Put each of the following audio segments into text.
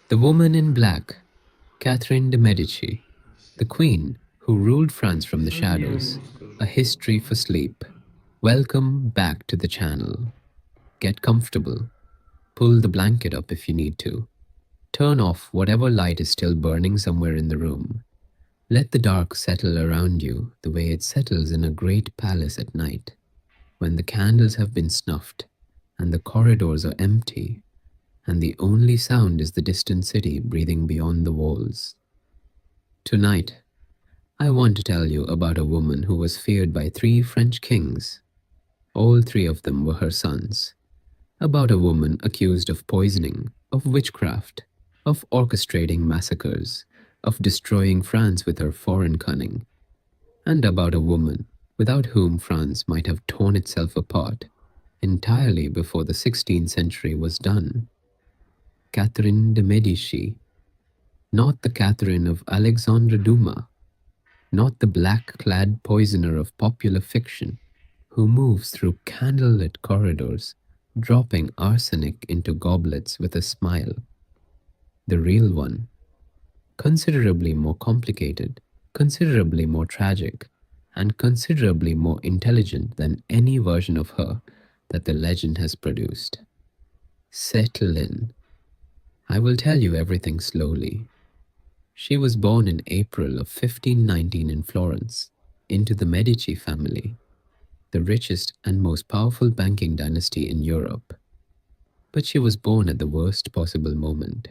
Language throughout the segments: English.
The woman in black, Catherine de Medici, the queen who ruled France from the shadows, a history for sleep. Welcome back to the channel. Get comfortable. Pull the blanket up if you need to. Turn off whatever light is still burning somewhere in the room. Let the dark settle around you the way it settles in a great palace at night, when the candles have been snuffed and the corridors are empty, and the only sound is the distant city breathing beyond the walls. Tonight, I want to tell you about a woman who was feared by 3 French kings. All 3 of them were her sons. About a woman accused of poisoning, of witchcraft, of orchestrating massacres, of destroying France with her foreign cunning, and about a woman without whom France might have torn itself apart entirely before the 16th century was done. Catherine de Medici, not the Catherine of Alexandre Dumas, not the black-clad poisoner of popular fiction who moves through candlelit corridors, dropping arsenic into goblets with a smile. The real one, considerably more complicated, considerably more tragic, and considerably more intelligent than any version of her that the legend has produced. Settle in. I will tell you everything slowly. She was born in April of 1519 in Florence, into the Medici family, the richest and most powerful banking dynasty in Europe. But she was born at the worst possible moment.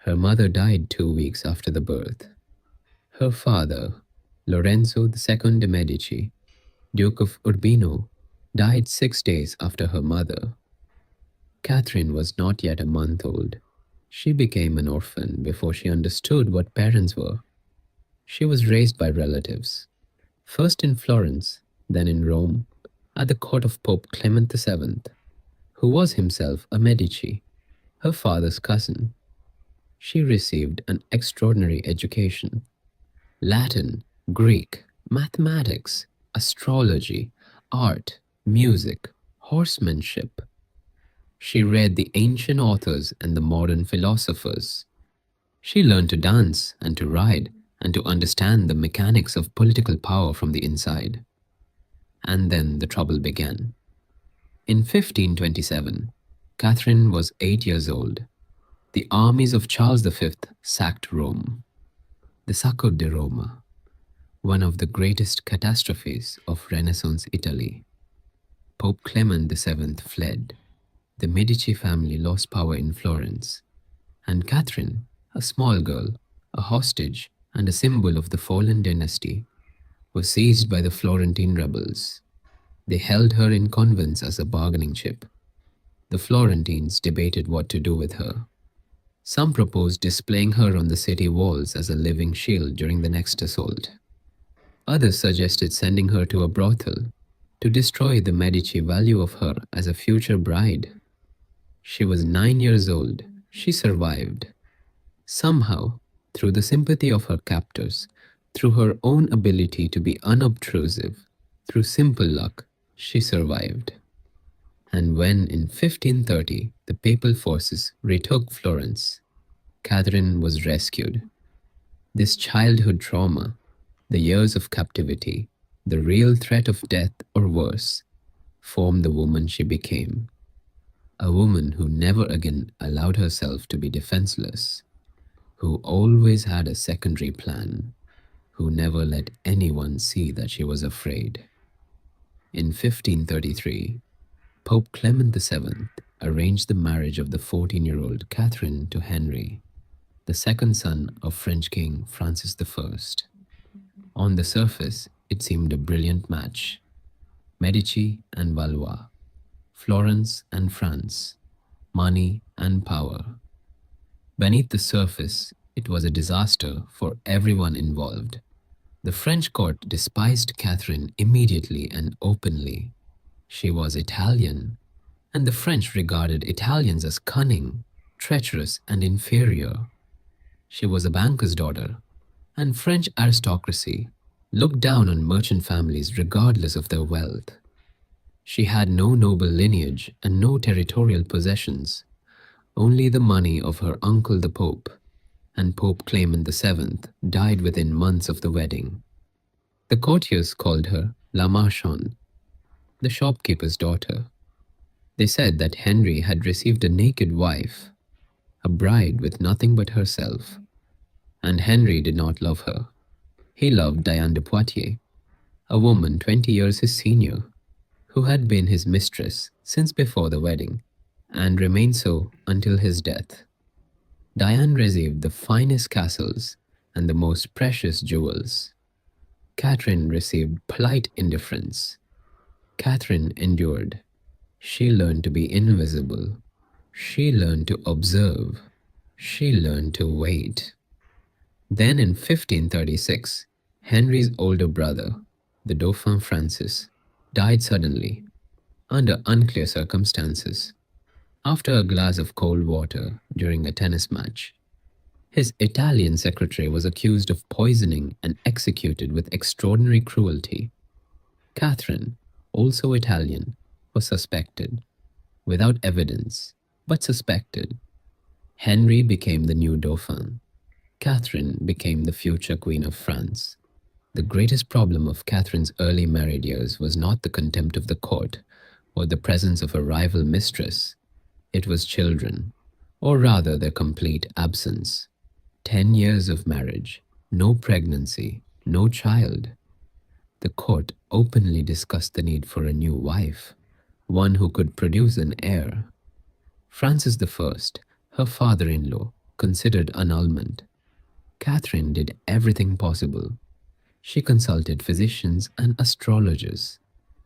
Her mother died 2 weeks after the birth. Her father, Lorenzo II de Medici, Duke of Urbino, died 6 days after her mother. Catherine was not yet a month old. She became an orphan before she understood what parents were. She was raised by relatives, first in Florence, then in Rome, at the court of Pope Clement VII, who was himself a Medici, her father's cousin. She received an extraordinary education: Latin, Greek, mathematics, astrology, art, music, horsemanship. She read the ancient authors and the modern philosophers. She learned to dance and to ride and to understand the mechanics of political power from the inside. And then the trouble began. In 1527, Catherine was 8 years old. The armies of Charles V sacked Rome. The Sacco di Roma, one of the greatest catastrophes of Renaissance Italy. Pope Clement VII fled. The Medici family lost power in Florence, and Catherine, a small girl, a hostage and a symbol of the fallen dynasty, was seized by the Florentine rebels. They held her in convents as a bargaining chip. The Florentines debated what to do with her. Some proposed displaying her on the city walls as a living shield during the next assault. Others suggested sending her to a brothel to destroy the Medici value of her as a future bride. She was 9 years old. She survived. Somehow, through the sympathy of her captors, through her own ability to be unobtrusive, through simple luck, she survived. And when in 1530 the papal forces retook Florence, Catherine was rescued. This childhood trauma, the years of captivity, the real threat of death or worse, formed the woman she became. A woman who never again allowed herself to be defenseless, who always had a secondary plan, who never let anyone see that she was afraid. In 1533, Pope Clement VII arranged the marriage of the 14-year-old Catherine to Henry, the second son of French King Francis I. On the surface, it seemed a brilliant match. Medici and Valois, Florence and France, money and power. Beneath the surface, it was a disaster for everyone involved. The French court despised Catherine immediately and openly. She was Italian, and the French regarded Italians as cunning, treacherous, and inferior. She was a banker's daughter, and French aristocracy looked down on merchant families regardless of their wealth. She had no noble lineage and no territorial possessions. Only the money of her uncle the Pope and Pope Clement VII died within months of the wedding. The courtiers called her La Marchande, the shopkeeper's daughter. They said that Henry had received a naked wife, a bride with nothing but herself, and Henry did not love her. He loved Diane de Poitiers, a woman 20 years his senior, who had been his mistress since before the wedding and remained so until his death. Diane received the finest castles and the most precious jewels. Catherine received polite indifference. Catherine endured. She learned to be invisible. She learned to observe. She learned to wait. Then in 1536, Henry's older brother, the Dauphin Francis, died suddenly, under unclear circumstances, after a glass of cold water during a tennis match. His Italian secretary was accused of poisoning and executed with extraordinary cruelty. Catherine, also Italian, was suspected, without evidence, but suspected. Henry became the new Dauphin. Catherine became the future Queen of France. The greatest problem of Catherine's early married years was not the contempt of the court or the presence of a rival mistress. It was children, or rather their complete absence. 10 years of marriage, no pregnancy, no child. The court openly discussed the need for a new wife, one who could produce an heir. Francis I, her father-in-law, considered annulment. Catherine did everything possible. She consulted physicians and astrologers.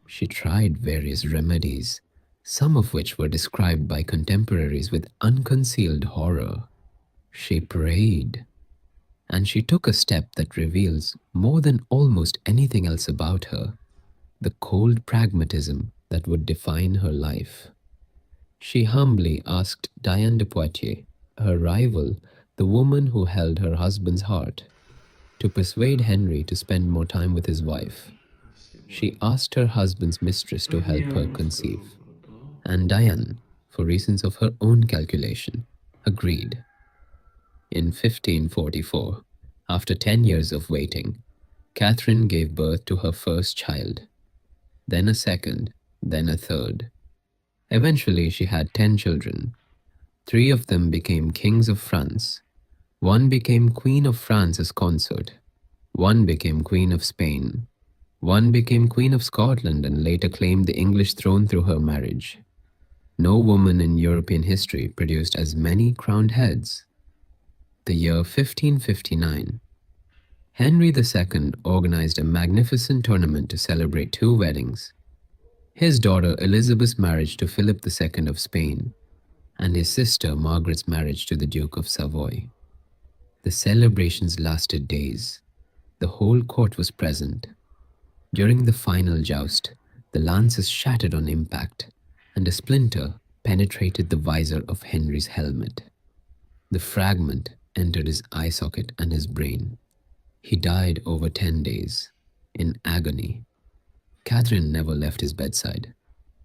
She tried various remedies, some of which were described by contemporaries with unconcealed horror. She prayed, and she took a step that reveals more than almost anything else about her, the cold pragmatism that would define her life. She humbly asked Diane de Poitiers, her rival, the woman who held her husband's heart, to persuade Henry to spend more time with his wife. She asked her husband's mistress to help her conceive, and Diane, for reasons of her own calculation, agreed. In 1544, after 10 years of waiting, Catherine gave birth to her first child, then a second, then a third. Eventually, she had 10 children. 3 of them became kings of France. 1 became Queen of France as consort. 1 became Queen of Spain. 1 became Queen of Scotland and later claimed the English throne through her marriage. No woman in European history produced as many crowned heads. The year 1559. Henry II organized a magnificent tournament to celebrate 2 weddings. His daughter Elizabeth's marriage to Philip II of Spain, and his sister Margaret's marriage to the Duke of Savoy. The celebrations lasted days. The whole court was present. During the final joust, the lances shattered on impact, and a splinter penetrated the visor of Henry's helmet. The fragment entered his eye socket and his brain. He died over 10 days, in agony. Catherine never left his bedside.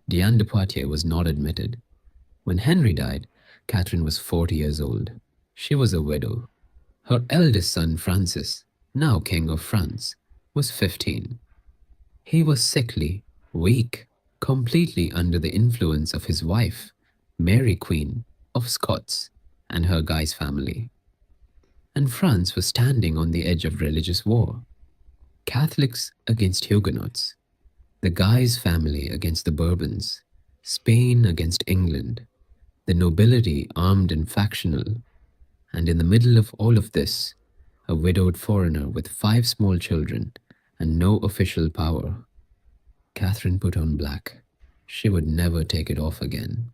Diane de Poitiers was not admitted. When Henry died, Catherine was 40 years old. She was a widow. Her eldest son, Francis, now King of France, was 15. He was sickly, weak, completely under the influence of his wife, Mary Queen of Scots, and her Guy's family. And France was standing on the edge of religious war. Catholics against Huguenots, the Guise family against the Bourbons, Spain against England, the nobility armed and factional, and in the middle of all of this, a widowed foreigner with 5 small children and no official power. Catherine put on black. She would never take it off again.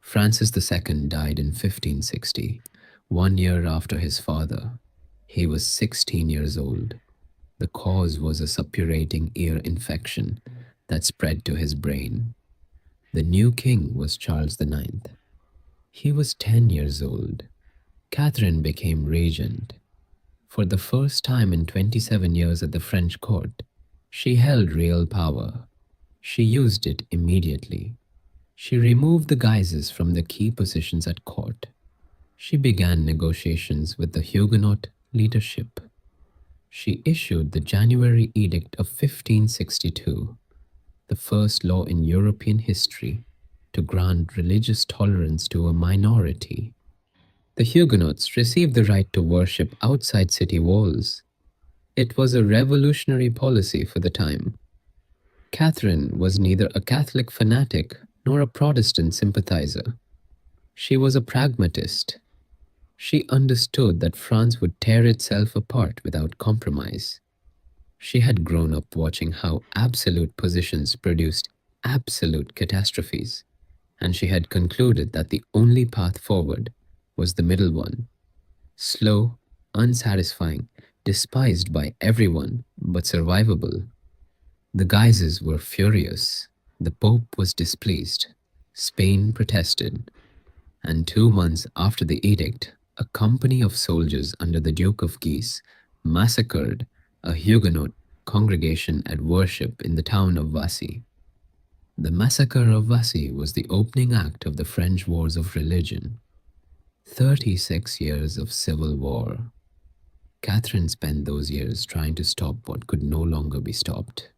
Francis II died in 1560, 1 year after his father. He was 16 years old. The cause was a suppurating ear infection that spread to his brain. The new king was Charles IX. He was 10 years old. Catherine became regent. For the first time in 27 years at the French court, she held real power. She used it immediately. She removed the Guises from their key positions at court. She began negotiations with the Huguenot leadership. She issued the January Edict of 1562, the first law in European history to grant religious tolerance to a minority. The Huguenots received the right to worship outside city walls. It was a revolutionary policy for the time. Catherine was neither a Catholic fanatic nor a Protestant sympathizer. She was a pragmatist. She understood that France would tear itself apart without compromise. She had grown up watching how absolute positions produced absolute catastrophes, and she had concluded that the only path forward was the middle one: slow, unsatisfying, despised by everyone, but survivable. The Guises were furious. The Pope was displeased. Spain protested. And 2 months after the edict, a company of soldiers under the Duke of Guise massacred a Huguenot congregation at worship in the town of Vassy. The massacre of Vassy was the opening act of the French Wars of Religion. 36 years of civil war. Catherine spent those years trying to stop what could no longer be stopped.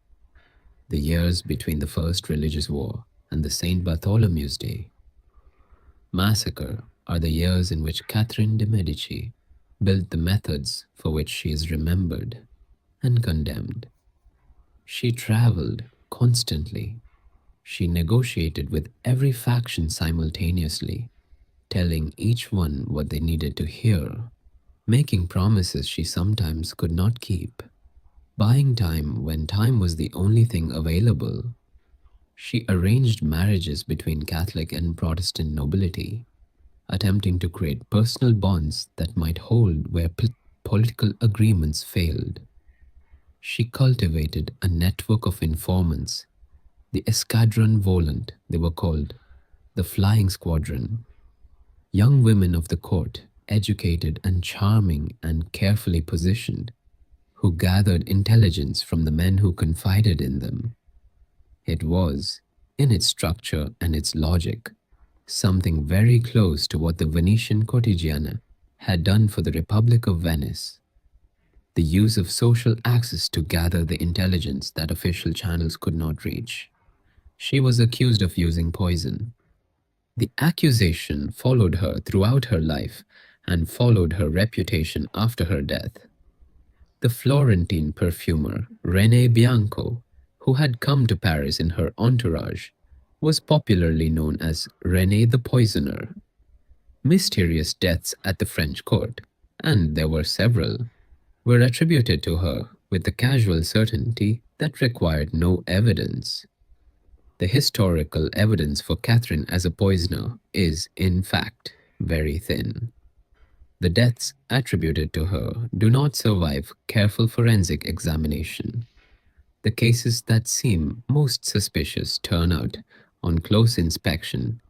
The years between the First Religious War and the St. Bartholomew's Day massacre are the years in which Catherine de' Medici built the methods for which she is remembered and condemned. She traveled constantly. She negotiated with every faction simultaneously, telling each one what they needed to hear, making promises she sometimes could not keep, buying time when time was the only thing available. She arranged marriages between Catholic and Protestant nobility, attempting to create personal bonds that might hold where political agreements failed. She cultivated a network of informants, the Escadron Volant, they were called, the Flying Squadron. Young women of the court, educated and charming and carefully positioned, who gathered intelligence from the men who confided in them. It was, in its structure and its logic, something very close to what the Venetian Cortigiana had done for the Republic of Venice. The use of social access to gather the intelligence that official channels could not reach. She was accused of using poison. The accusation followed her throughout her life and followed her reputation after her death. The Florentine perfumer René Bianco, who had come to Paris in her entourage, was popularly known as René the Poisoner. Mysterious deaths at the French court, and there were several, were attributed to her with the casual certainty that required no evidence. The historical evidence for Catherine as a poisoner is, in fact, very thin. The deaths attributed to her do not survive careful forensic examination. The cases that seem most suspicious turn out, on close inspection,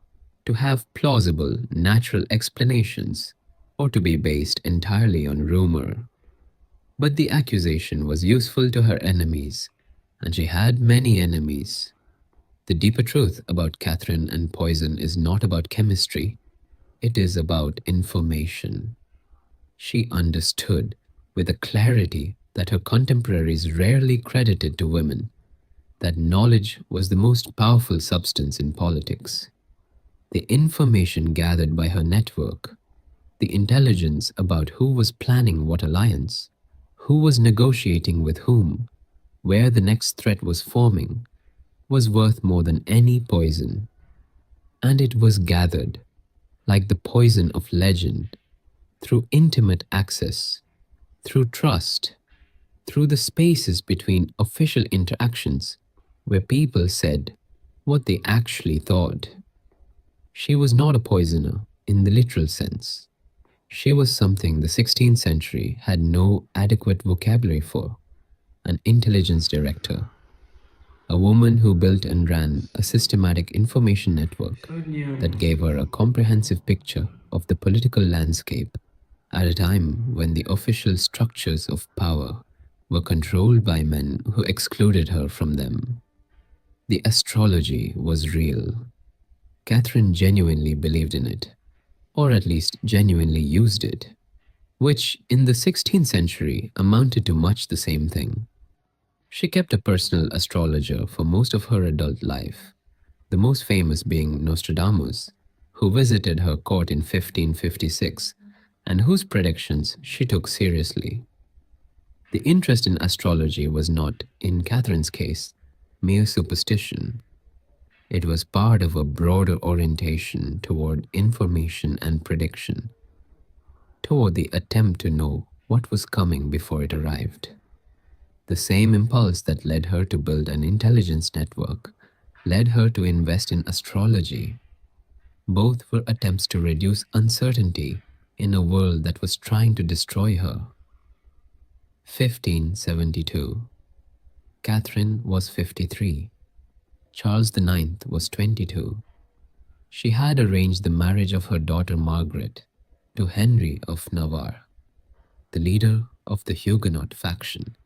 to have plausible natural explanations or to be based entirely on rumor. But the accusation was useful to her enemies, and she had many enemies. The deeper truth about Catherine and poison is not about chemistry, it is about information. She understood, with a clarity that her contemporaries rarely credited to women, that knowledge was the most powerful substance in politics. The information gathered by her network, the intelligence about who was planning what alliance, who was negotiating with whom, where the next threat was forming, was worth more than any poison. And it was gathered, like the poison of legend, through intimate access, through trust, through the spaces between official interactions where people said what they actually thought. She was not a poisoner in the literal sense. She was something the 16th century had no adequate vocabulary for: an intelligence director, a woman who built and ran a systematic information network that gave her a comprehensive picture of the political landscape at a time when the official structures of power were controlled by men who excluded her from them. The astrology was real. Catherine genuinely believed in it, or at least genuinely used it, which in the 16th century amounted to much the same thing. She kept a personal astrologer for most of her adult life, the most famous being Nostradamus, who visited her court in 1556 and whose predictions she took seriously. The interest in astrology was not, in Catherine's case, mere superstition. It was part of a broader orientation toward information and prediction, toward the attempt to know what was coming before it arrived. The same impulse that led her to build an intelligence network led her to invest in astrology. Both were attempts to reduce uncertainty in a world that was trying to destroy her. 1572. Catherine was 53. Charles IX was 22. She had arranged the marriage of her daughter Margaret to Henry of Navarre, the leader of the Huguenot faction.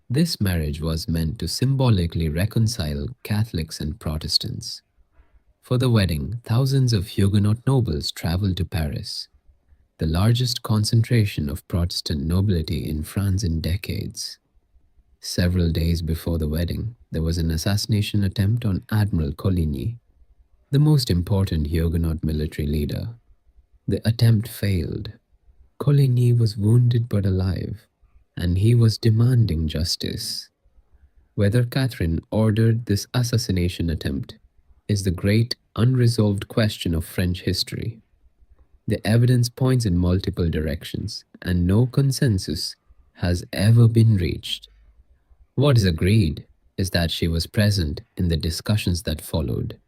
This marriage was meant to symbolically reconcile Catholics and Protestants. For the wedding, thousands of Huguenot nobles traveled to Paris, the largest concentration of Protestant nobility in France in decades. Several days before the wedding, there was an assassination attempt on Admiral Coligny, the most important Huguenot military leader. The attempt failed. Coligny was wounded but alive, and he was demanding justice. Whether Catherine ordered this assassination attempt is the great unresolved question of French history. The evidence points in multiple directions, and no consensus has ever been reached. What is agreed is that she was present in the discussions that followed,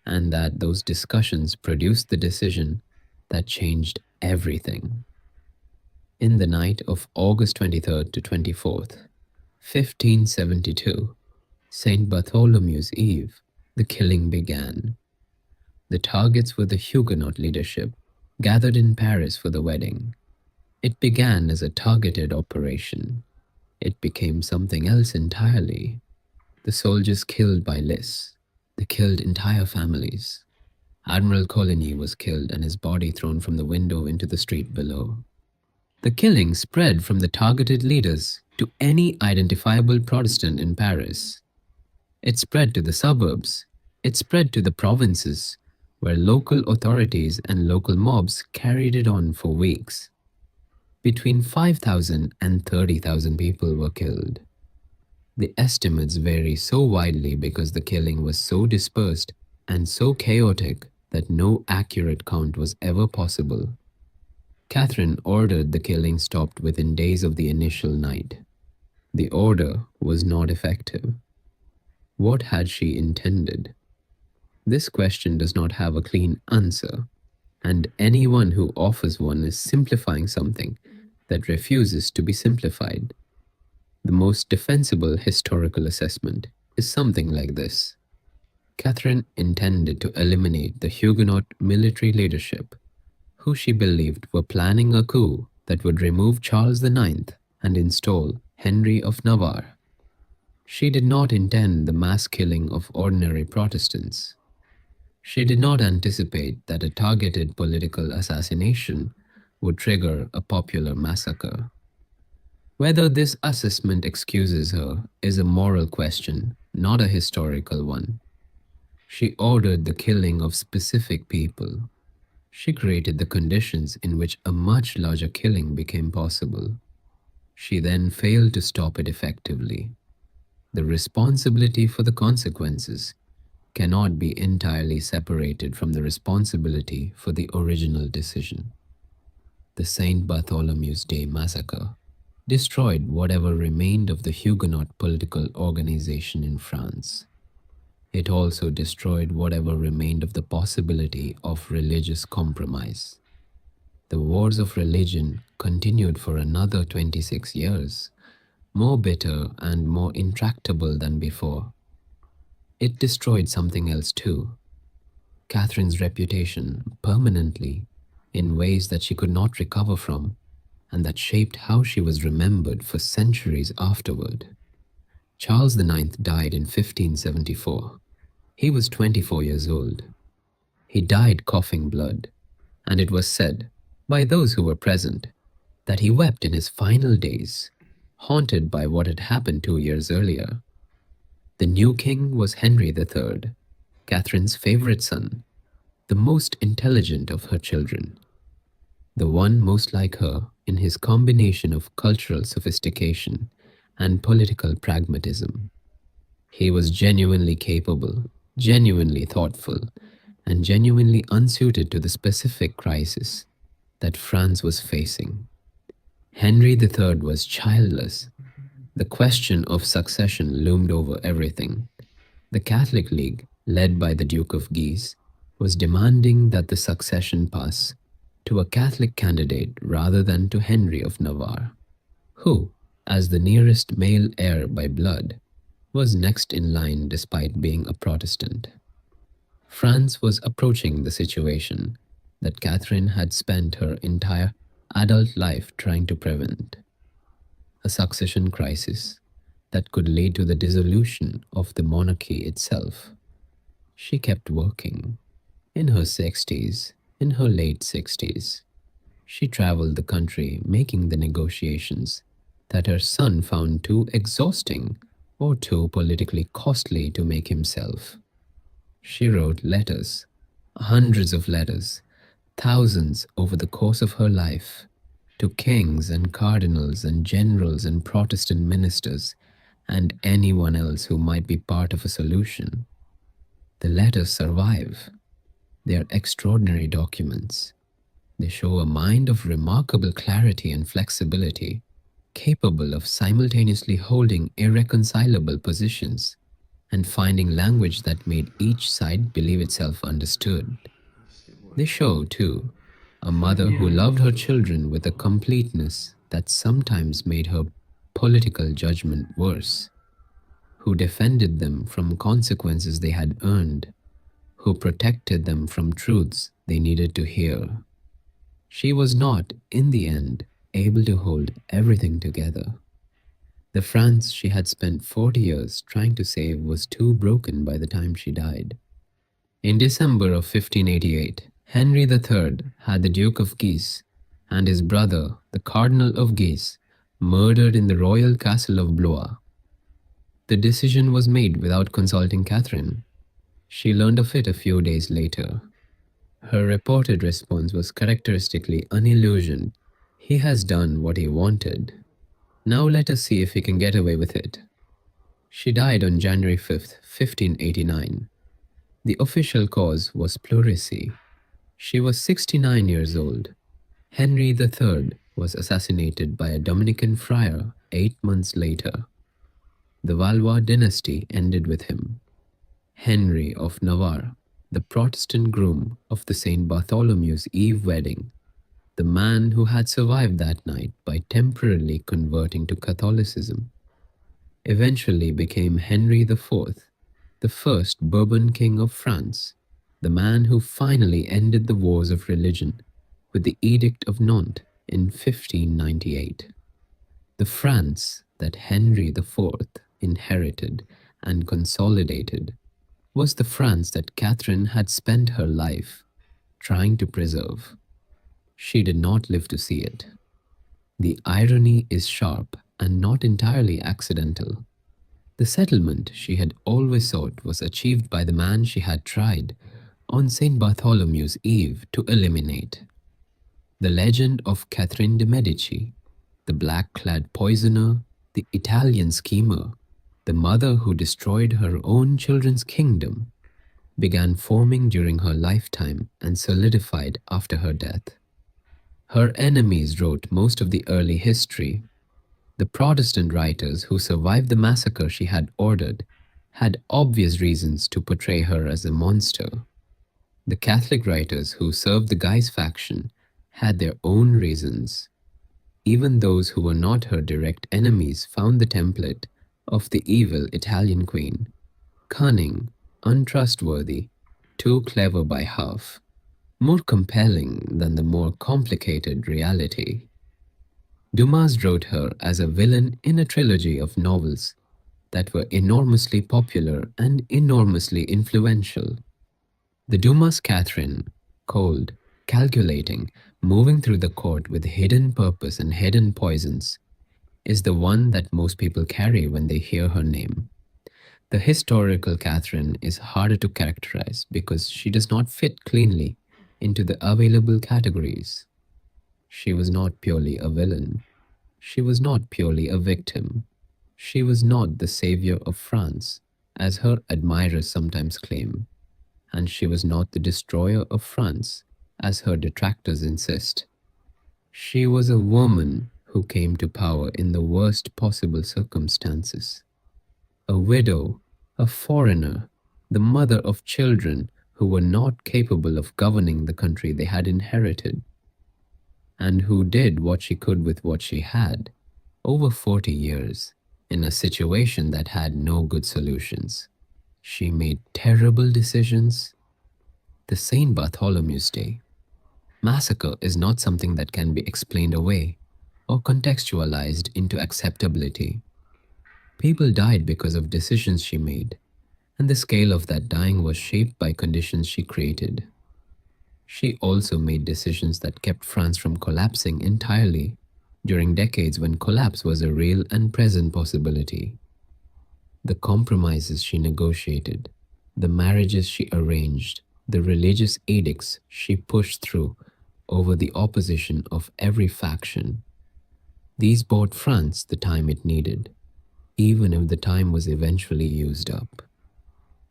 and that those discussions produced the decision that changed everything. In the night of August 23rd to 24th, 1572, St. Bartholomew's Eve, the killing began. The targets were the Huguenot leadership gathered in Paris for the wedding. It began as a targeted operation. It became something else entirely. The soldiers killed by lists. They killed entire families. Admiral Coligny was killed and his body thrown from the window into the street below. The killing spread from the targeted leaders to any identifiable Protestant in Paris. It spread to the suburbs. It spread to the provinces, where local authorities and local mobs carried it on for weeks. Between 5,000 and 30,000 people were killed. The estimates vary so widely because the killing was so dispersed and so chaotic that no accurate count was ever possible. Catherine ordered the killing stopped within days of the initial night. The order was not effective. What had she intended? This question does not have a clean answer, and anyone who offers one is simplifying something that refuses to be simplified. The most defensible historical assessment is something like this. Catherine intended to eliminate the Huguenot military leadership, who she believed were planning a coup that would remove Charles IX and install Henry of Navarre. She did not intend the mass killing of ordinary Protestants. She did not anticipate that a targeted political assassination would trigger a popular massacre. Whether this assessment excuses her is a moral question, not a historical one. She ordered the killing of specific people. She created the conditions in which a much larger killing became possible. She then failed to stop it effectively. The responsibility for the consequences cannot be entirely separated from the responsibility for the original decision. The St. Bartholomew's Day massacre destroyed whatever remained of the Huguenot political organization in France. It also destroyed whatever remained of the possibility of religious compromise. The wars of religion continued for another 26 years, more bitter and more intractable than before. It destroyed something else too, Catherine's reputation permanently in ways that she could not recover from and that shaped how she was remembered for centuries afterward. Charles IX died in 1574. He was 24 years old. He died coughing blood, and it was said, by those who were present, that he wept in his final days, haunted by what had happened 2 years earlier. The new king was Henry III, Catherine's favorite son, the most intelligent of her children, the one most like her in his combination of cultural sophistication and political pragmatism. He was genuinely capable, genuinely thoughtful, and genuinely unsuited to the specific crisis that France was facing. Henry III was childless. The question of succession loomed over everything. The Catholic League, led by the Duke of Guise, was demanding that the succession pass to a Catholic candidate rather than to Henry of Navarre, who, as the nearest male heir by blood, was next in line despite being a Protestant. France was approaching the situation that Catherine had spent her entire adult life trying to prevent, a succession crisis that could lead to the dissolution of the monarchy itself. She kept working. In her 60s, in her late 60s, she traveled the country making the negotiations that her son found too exhausting or too politically costly to make himself. She wrote letters, hundreds of letters, thousands over the course of her life, to kings and cardinals and generals and Protestant ministers and anyone else who might be part of a solution. The letters survive. They are extraordinary documents. They show a mind of remarkable clarity and flexibility, capable of simultaneously holding irreconcilable positions and finding language that made each side believe itself understood. They show, too, a mother who loved her children with a completeness that sometimes made her political judgment worse, who defended them from consequences they had earned, who protected them from truths they needed to hear. She was not, in the end, able to hold everything together. The France she had spent 40 years trying to save was too broken by the time she died. In December of 1588, Henry III had the Duke of Guise and his brother, the Cardinal of Guise, murdered in the royal castle of Blois. The decision was made without consulting Catherine. She learned of it a few days later. Her reported response was characteristically unillusioned. He has done what he wanted. Now let us see if he can get away with it. She died on January 5th, 1589. The official cause was pleurisy. She was 69 years old. Henry III was assassinated by a Dominican friar 8 months later. The Valois dynasty ended with him. Henry of Navarre, the Protestant groom of the St. Bartholomew's Eve wedding, the man who had survived that night by temporarily converting to Catholicism, eventually became Henry IV, the first Bourbon king of France, the man who finally ended the wars of religion with the Edict of Nantes in 1598. The France that Henry IV inherited and consolidated was the France that Catherine had spent her life trying to preserve. She did not live to see it. The irony is sharp and not entirely accidental. The settlement she had always sought was achieved by the man she had tried, on St. Bartholomew's Eve, to eliminate. The legend of Catherine de' Medici, the black-clad poisoner, the Italian schemer, the mother who destroyed her own children's kingdom, began forming during her lifetime and solidified after her death. Her enemies wrote most of the early history. The Protestant writers who survived the massacre she had ordered had obvious reasons to portray her as a monster. The Catholic writers who served the Guise faction had their own reasons. Even those who were not her direct enemies found the template of the evil Italian queen cunning, untrustworthy, too clever by half, more compelling than the more complicated reality. Dumas wrote her as a villain in a trilogy of novels that were enormously popular and enormously influential. The Dumas Catherine, cold, calculating, moving through the court with hidden purpose and hidden poisons, is the one that most people carry when they hear her name. The historical Catherine is harder to characterize because she does not fit cleanly into the available categories. She was not purely a villain. She was not purely a victim. She was not the savior of France, as her admirers sometimes claim, and she was not the destroyer of France, as her detractors insist. She was a woman who came to power in the worst possible circumstances. A widow, a foreigner, the mother of children who were not capable of governing the country they had inherited, and who did what she could with what she had, over 40 years, in a situation that had no good solutions. She made terrible decisions. The St. Bartholomew's Day massacre is not something that can be explained away or contextualized into acceptability. People died because of decisions she made, and the scale of that dying was shaped by conditions she created. She also made decisions that kept France from collapsing entirely during decades when collapse was a real and present possibility. The compromises she negotiated, the marriages she arranged, the religious edicts she pushed through over the opposition of every faction, these bought France the time it needed, even if the time was eventually used up.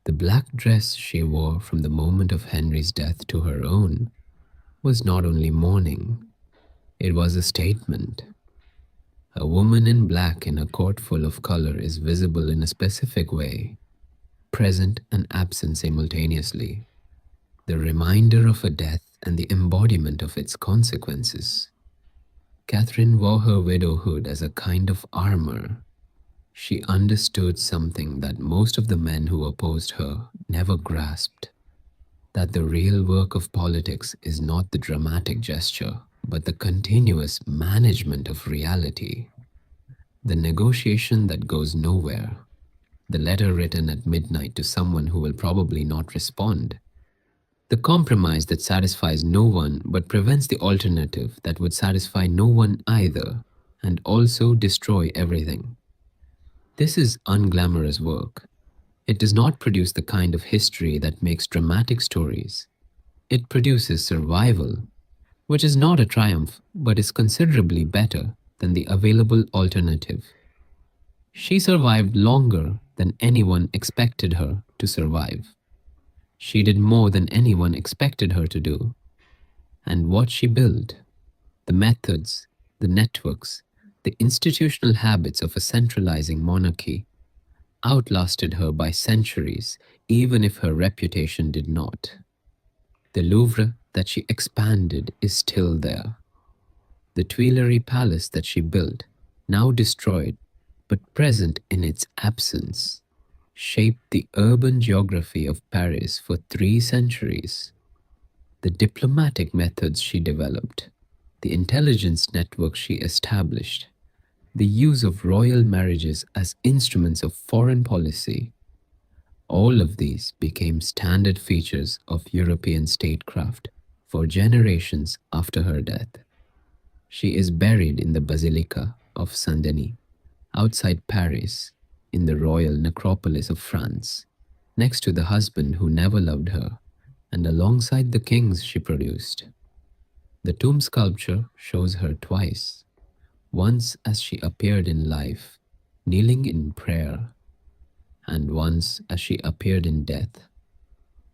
The black dress she wore from the moment of Henry's death to her own was not only mourning, it was a statement. A woman in black in a court full of color is visible in a specific way, present and absent simultaneously, the reminder of a death and the embodiment of its consequences. Catherine wore her widowhood as a kind of armor. She understood something that most of the men who opposed her never grasped, that the real work of politics is not the dramatic gesture, but the continuous management of reality. The negotiation that goes nowhere, the letter written at midnight to someone who will probably not respond, the compromise that satisfies no one but prevents the alternative that would satisfy no one either and also destroy everything. This is unglamorous work. It does not produce the kind of history that makes dramatic stories. It produces survival, which is not a triumph but is considerably better than the available alternative. She survived longer than anyone expected her to survive. She did more than anyone expected her to do. And what she built, the methods, the networks, the institutional habits of a centralizing monarchy, outlasted her by centuries, even if her reputation did not. The Louvre that she expanded is still there. The Tuileries Palace that she built, now destroyed, but present in its absence, shaped the urban geography of Paris for 3 centuries. The diplomatic methods she developed, the intelligence network she established, the use of royal marriages as instruments of foreign policy, all of these became standard features of European statecraft for generations after her death. She is buried in the Basilica of Saint Denis, outside Paris, in the royal necropolis of France, next to the husband who never loved her, and alongside the kings she produced. The tomb sculpture shows her twice, once as she appeared in life, kneeling in prayer, and once as she appeared in death,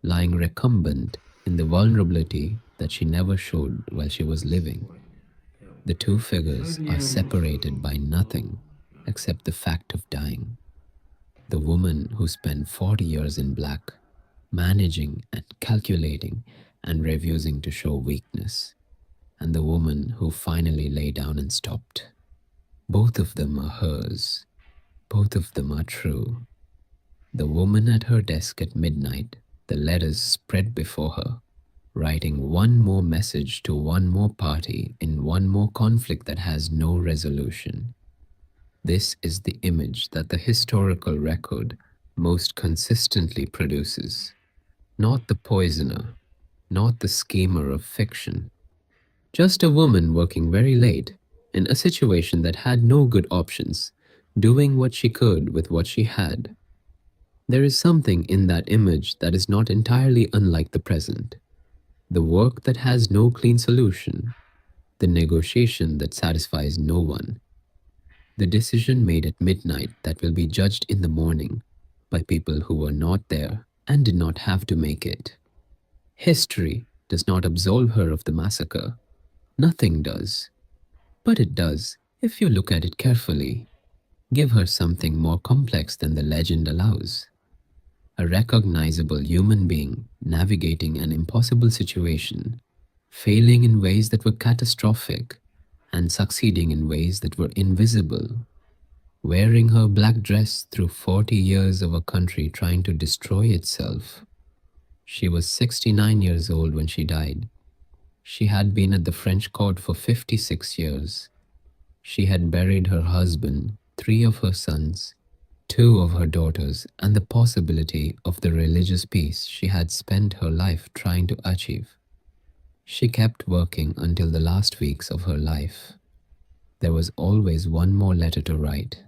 lying recumbent in the vulnerability that she never showed while she was living. The two figures are separated by nothing except the fact of dying. The woman who spent 40 years in black, managing and calculating and refusing to show weakness, and the woman who finally lay down and stopped. Both of them are hers. Both of them are true. The woman at her desk at midnight, the letters spread before her, writing one more message to one more party in one more conflict that has no resolution. This is the image that the historical record most consistently produces. Not the poisoner, not the schemer of fiction. Just a woman working very late in a situation that had no good options, doing what she could with what she had. There is something in that image that is not entirely unlike the present. The work that has no clean solution, the negotiation that satisfies no one, the decision made at midnight that will be judged in the morning by people who were not there and did not have to make it. History does not absolve her of the massacre. Nothing does. But it does, if you look at it carefully, give her something more complex than the legend allows. A recognizable human being navigating an impossible situation, failing in ways that were catastrophic and succeeding in ways that were invisible, wearing her black dress through 40 years of a country trying to destroy itself. She was 69 years old when she died. She had been at the French court for 56 years. She had buried her husband, three of her sons, two of her daughters, and the possibility of the religious peace she had spent her life trying to achieve. She kept working until the last weeks of her life. There was always one more letter to write.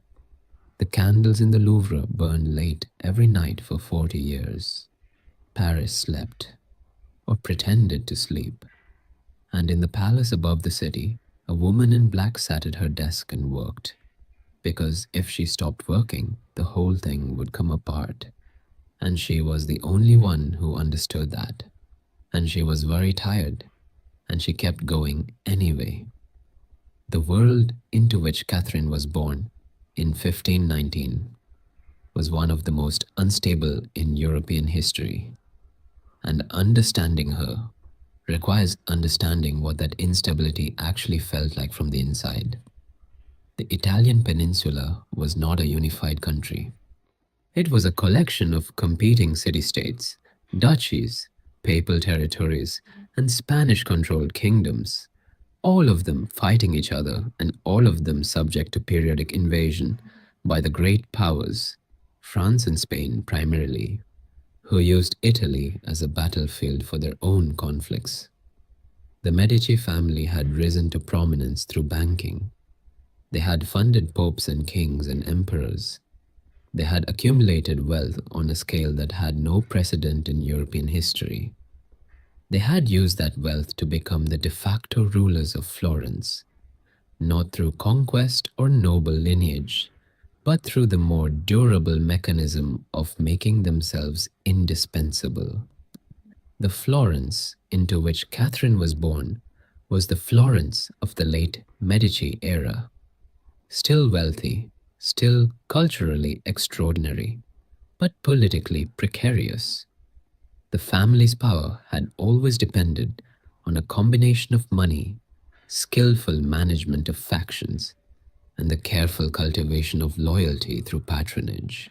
The candles in the Louvre burned late every night for 40 years. Paris slept, or pretended to sleep, and in the palace above the city, a woman in black sat at her desk and worked, because if she stopped working, the whole thing would come apart. And she was the only one who understood that. And she was very tired, and she kept going anyway. The world into which Catherine was born in 1519 was one of the most unstable in European history, and understanding her requires understanding what that instability actually felt like from the inside. The Italian peninsula was not a unified country. It was a collection of competing city-states, duchies, papal territories, and Spanish-controlled kingdoms, all of them fighting each other and all of them subject to periodic invasion by the great powers, France and Spain primarily, who used Italy as a battlefield for their own conflicts. The Medici family had risen to prominence through banking. They had funded popes and kings and emperors. They had accumulated wealth on a scale that had no precedent in European history. They had used that wealth to become the de facto rulers of Florence, not through conquest or noble lineage, but through the more durable mechanism of making themselves indispensable. The Florence into which Catherine was born was the Florence of the late Medici era, still wealthy, still culturally extraordinary, but politically precarious. The family's power had always depended on a combination of money, skillful management of factions, and the careful cultivation of loyalty through patronage.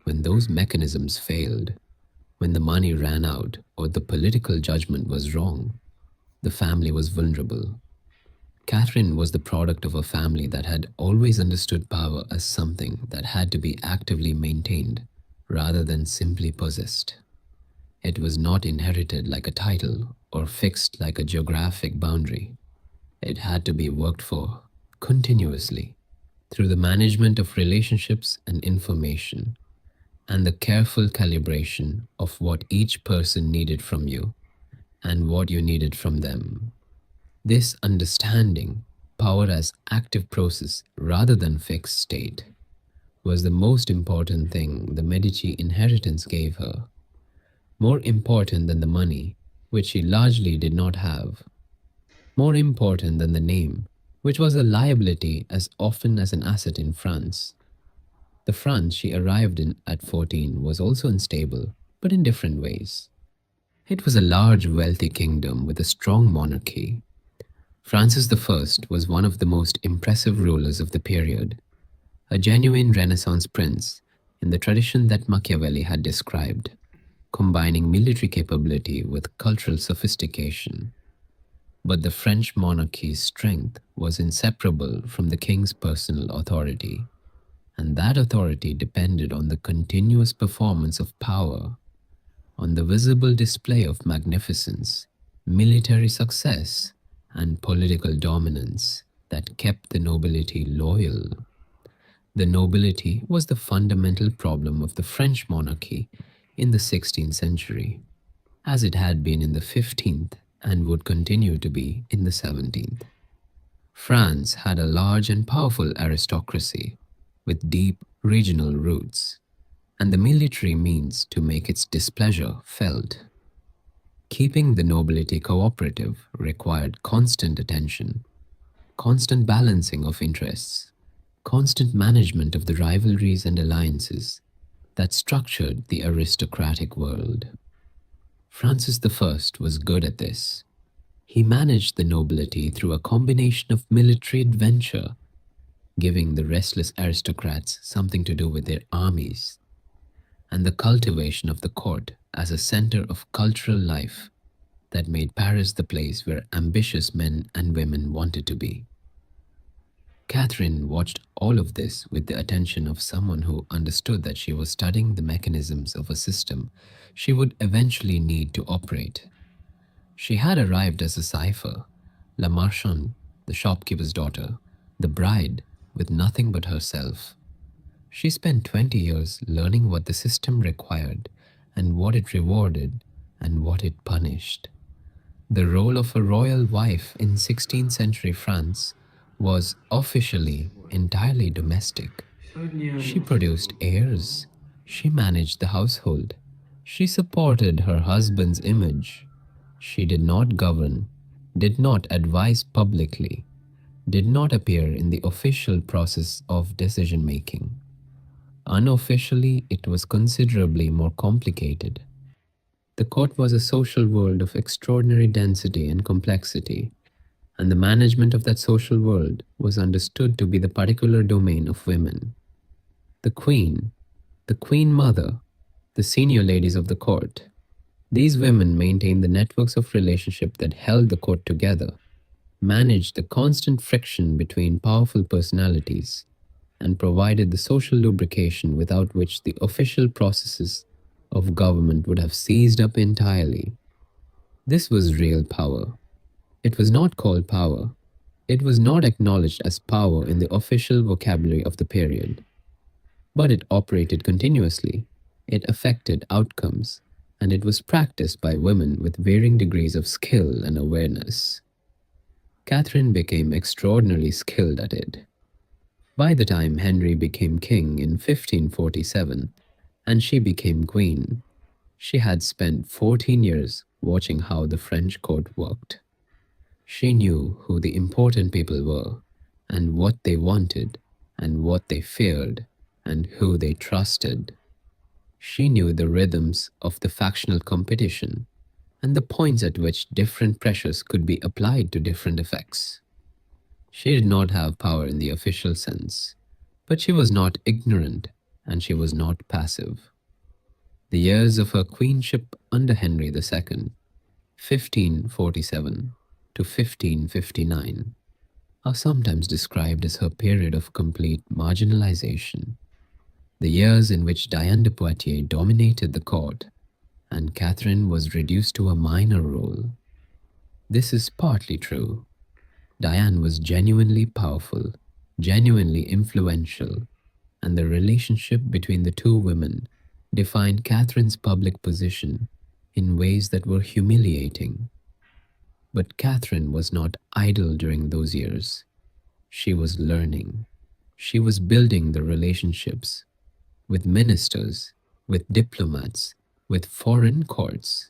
When those mechanisms failed, when the money ran out or the political judgment was wrong, the family was vulnerable. Catherine was the product of a family that had always understood power as something that had to be actively maintained rather than simply possessed. It was not inherited like a title or fixed like a geographic boundary. It had to be worked for continuously through the management of relationships and information and the careful calibration of what each person needed from you and what you needed from them. This understanding, power as active process rather than fixed state, was the most important thing the Medici inheritance gave her, more important than the money, which she largely did not have, more important than the name, which was a liability as often as an asset in France. The France she arrived in at 14 was also unstable, but in different ways. It was a large, wealthy kingdom with a strong monarchy. Francis I was one of the most impressive rulers of the period, a genuine Renaissance prince in the tradition that Machiavelli had described, combining military capability with cultural sophistication. But the French monarchy's strength was inseparable from the king's personal authority, and that authority depended on the continuous performance of power. on the visible display of magnificence, military success, and political dominance that kept the nobility loyal. The nobility was the fundamental problem of the French monarchy in the 16th century, as it had been in the 15th and would continue to be in the 17th. France had a large and powerful aristocracy with deep regional roots, and the military means to make its displeasure felt. Keeping the nobility cooperative required constant attention, constant balancing of interests, constant management of the rivalries and alliances that structured the aristocratic world. Francis I was good at this. He managed the nobility through a combination of military adventure, giving the restless aristocrats something to do with their armies, and the cultivation of the court as a center of cultural life that made Paris the place where ambitious men and women wanted to be. Catherine watched all of this with the attention of someone who understood that she was studying the mechanisms of a system she would eventually need to operate. She had arrived as a cipher, La Marchande, the shopkeeper's daughter, the bride with nothing but herself. She spent 20 years learning what the system required and what it rewarded and what it punished. The role of a royal wife in 16th century France was officially entirely domestic. She produced heirs, she managed the household, she supported her husband's image. She did not govern, did not advise publicly, did not appear in the official process of decision making. Unofficially, it was considerably more complicated. The court was a social world of extraordinary density and complexity, and the management of that social world was understood to be the particular domain of women. The queen, the queen mother, the senior ladies of the court, these women maintained the networks of relationship that held the court together, managed the constant friction between powerful personalities, and provided the social lubrication without which the official processes of government would have seized up entirely. This was real power. It was not called power. It was not acknowledged as power in the official vocabulary of the period. But it operated continuously. It affected outcomes, and it was practiced by women with varying degrees of skill and awareness. Catherine became extraordinarily skilled at it. By the time Henry became king in 1547 and she became queen, she had spent 14 years watching how the French court worked. She knew who the important people were, and what they wanted, and what they feared, and who they trusted. She knew the rhythms of the factional competition, and the points at which different pressures could be applied to different effects. She did not have power in the official sense, but she was not ignorant, and she was not passive. The years of her queenship under Henry II, 1547 to 1559, are sometimes described as her period of complete marginalization, the years in which Diane de Poitiers dominated the court and Catherine was reduced to a minor role. This is partly true. Diane was genuinely powerful, genuinely influential, and the relationship between the two women defined Catherine's public position in ways that were humiliating. But Catherine was not idle during those years. She was learning. She was building the relationships with ministers, with diplomats, with foreign courts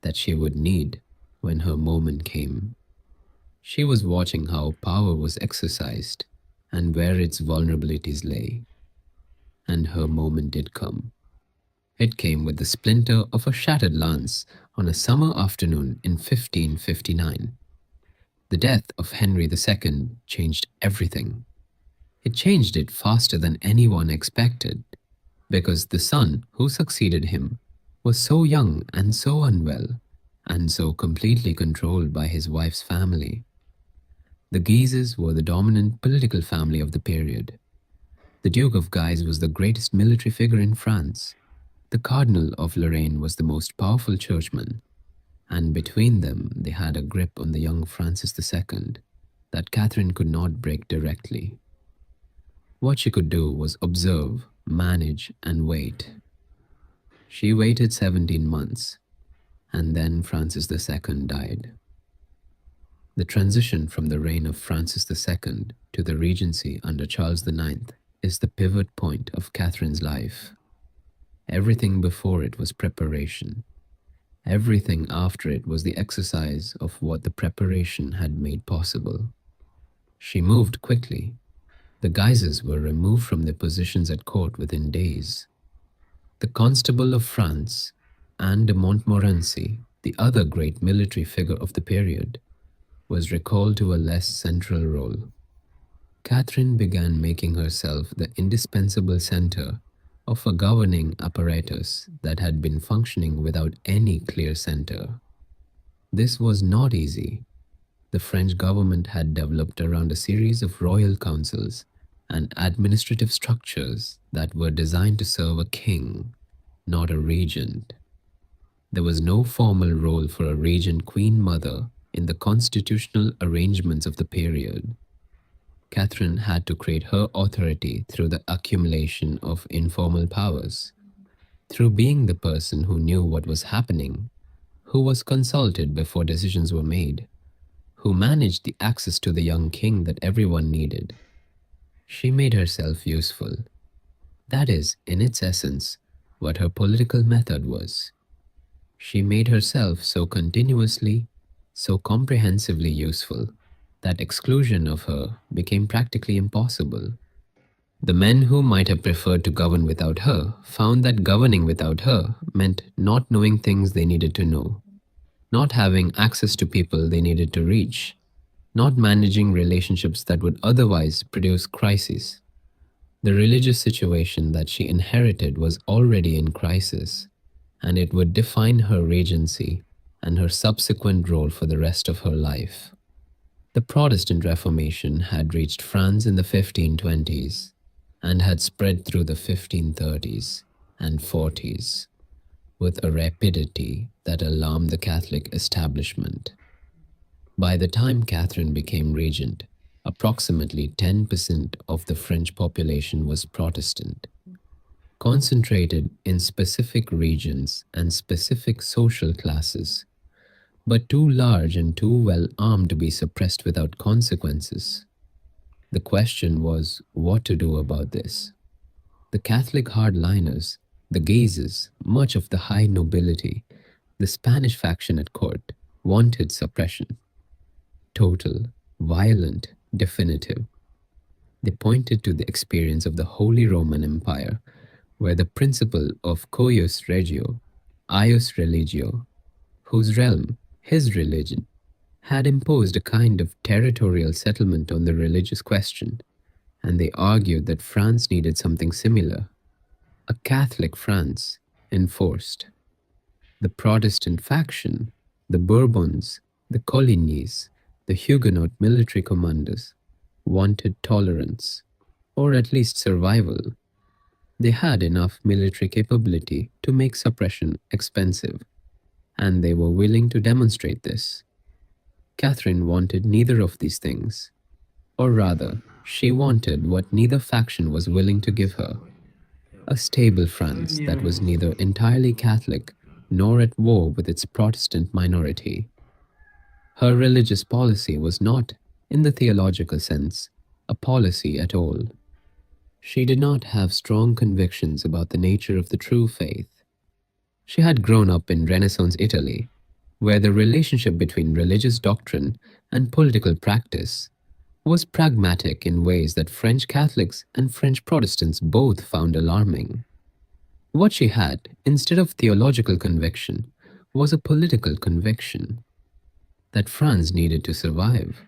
that she would need when her moment came. She was watching how power was exercised and where its vulnerabilities lay. And her moment did come. It came with the splinter of a shattered lance on a summer afternoon in 1559. The death of Henry II changed everything. It changed it faster than anyone expected, because the son who succeeded him was so young and so unwell, and so completely controlled by his wife's family. The Guises were the dominant political family of the period. The Duke of Guise was the greatest military figure in France. The Cardinal of Lorraine was the most powerful churchman, and between them they had a grip on the young Francis II that Catherine could not break directly. What she could do was observe, manage, and wait. She waited 17 months, and then Francis II died. The transition from the reign of Francis II to the regency under Charles IX is the pivot point of Catherine's life. Everything before it was preparation. Everything after it was the exercise of what the preparation had made possible. She moved quickly. The Guises were removed from their positions at court within days. The Constable of France, Anne de Montmorency, the other great military figure of the period, was recalled to a less central role. Catherine began making herself the indispensable center of a governing apparatus that had been functioning without any clear center. This was not easy. The French government had developed around a series of royal councils and administrative structures that were designed to serve a king, not a regent. There was no formal role for a regent queen mother in the constitutional arrangements of the period. Catherine had to create her authority through the accumulation of informal powers, through being the person who knew what was happening, who was consulted before decisions were made, who managed the access to the young king that everyone needed. She made herself useful. That is, in its essence, what her political method was. She made herself so continuously, so comprehensively useful, that exclusion of her became practically impossible. The men who might have preferred to govern without her found that governing without her meant not knowing things they needed to know, not having access to people they needed to reach, not managing relationships that would otherwise produce crises. The religious situation that she inherited was already in crisis, and it would define her regency and her subsequent role for the rest of her life. The Protestant Reformation had reached France in the 1520s and had spread through the 1530s and 40s with a rapidity that alarmed the Catholic establishment. By the time Catherine became regent, approximately 10% of the French population was Protestant, concentrated in specific regions and specific social classes, but too large and too well armed to be suppressed without consequences. The question was what to do about this. The Catholic hardliners, the Guises, much of the high nobility, the Spanish faction at court, wanted suppression. Total, violent, definitive. They pointed to the experience of the Holy Roman Empire, where the principle of cuius regio, ius religio, whose realm, his religion, had imposed a kind of territorial settlement on the religious question, and they argued that France needed something similar, a Catholic France, enforced. The Protestant faction, the Bourbons, the Coligny's, the Huguenot military commanders, wanted tolerance, or at least survival. They had enough military capability to make suppression expensive, and they were willing to demonstrate this. Catherine wanted neither of these things, or rather, she wanted what neither faction was willing to give her, a stable France that was neither entirely Catholic nor at war with its Protestant minority. Her religious policy was not, in the theological sense, a policy at all. She did not have strong convictions about the nature of the true faith. She had grown up in Renaissance Italy, where the relationship between religious doctrine and political practice was pragmatic in ways that French Catholics and French Protestants both found alarming. What she had, instead of theological conviction, was a political conviction that France needed to survive,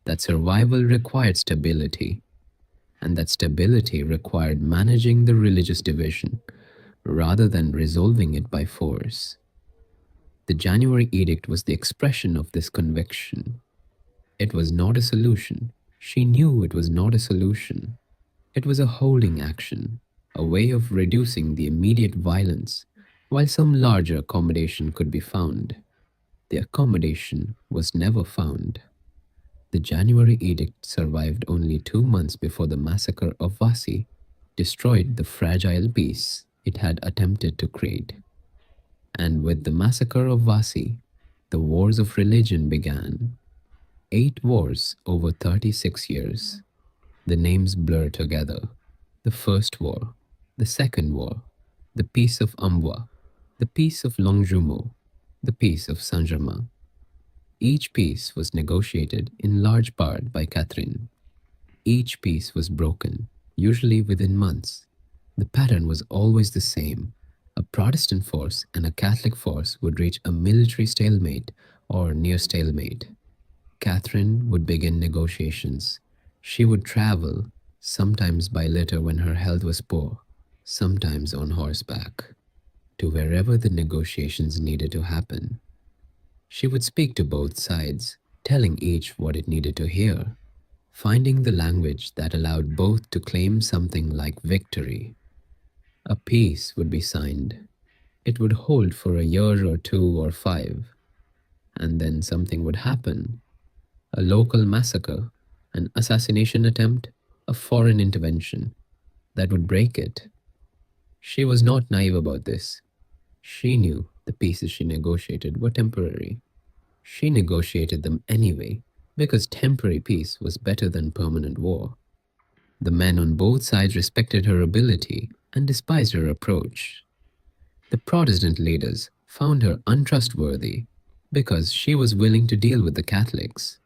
that survival required stability, and that stability required managing the religious division rather than resolving it by force. The January Edict was the expression of this conviction. It was not a solution. She knew it was not a solution. It was a holding action. a way of reducing the immediate violence, while some larger accommodation could be found. The accommodation was never found. The January edict survived only 2 months before the massacre of Vasi destroyed the fragile peace it had attempted to create. And with the massacre of Vasi, the wars of religion began. 8 wars over 36 years. The names blur together. The First War, the Second War, the Peace of Amboise, the Peace of Longjumeau, the Peace of Saint-Germain. Each peace was negotiated in large part by Catherine. Each peace was broken, usually within months. The pattern was always the same. A Protestant force and a Catholic force would reach a military stalemate or near stalemate. Catherine would begin negotiations. She would travel, sometimes by litter when her health was poor, sometimes on horseback, to wherever the negotiations needed to happen. She would speak to both sides, telling each what it needed to hear, finding the language that allowed both to claim something like victory. A peace would be signed. It would hold for a year or 2 or 5, and then something would happen. A local massacre, an assassination attempt, a foreign intervention that would break it. She was not naive about this. She knew the peaces she negotiated were temporary. She negotiated them anyway because temporary peace was better than permanent war. The men on both sides respected her ability and despised her approach. The Protestant leaders found her untrustworthy because she was willing to deal with the Catholics.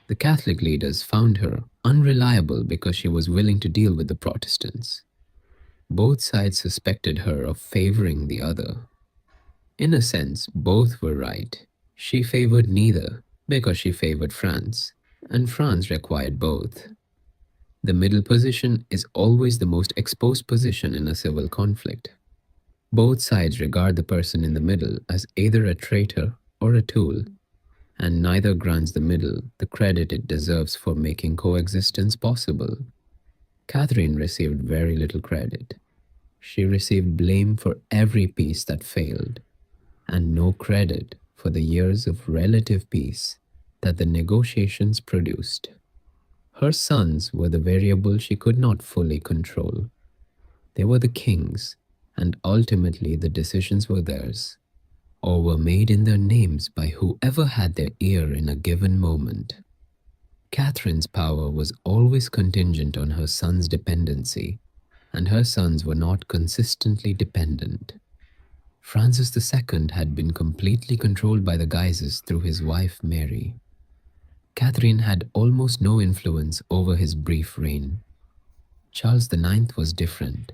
The Catholic leaders found her unreliable because she was willing to deal with the Protestants. Both sides suspected her of favoring the other. In a sense, both were right. She favored neither because she favored France, and France required both. The middle position is always the most exposed position in a civil conflict. Both sides regard the person in the middle as either a traitor or a tool, and neither grants the middle the credit it deserves for making coexistence possible. Catherine received very little credit. She received blame for every peace that failed, and no credit for the years of relative peace that the negotiations produced. Her sons were the variable she could not fully control. They were the king's, and ultimately the decisions were theirs, or were made in their names by whoever had their ear in a given moment. Catherine's power was always contingent on her sons' dependency, and her sons were not consistently dependent. Francis II had been completely controlled by the Guises through his wife Mary. Catherine had almost no influence over his brief reign. Charles IX was different.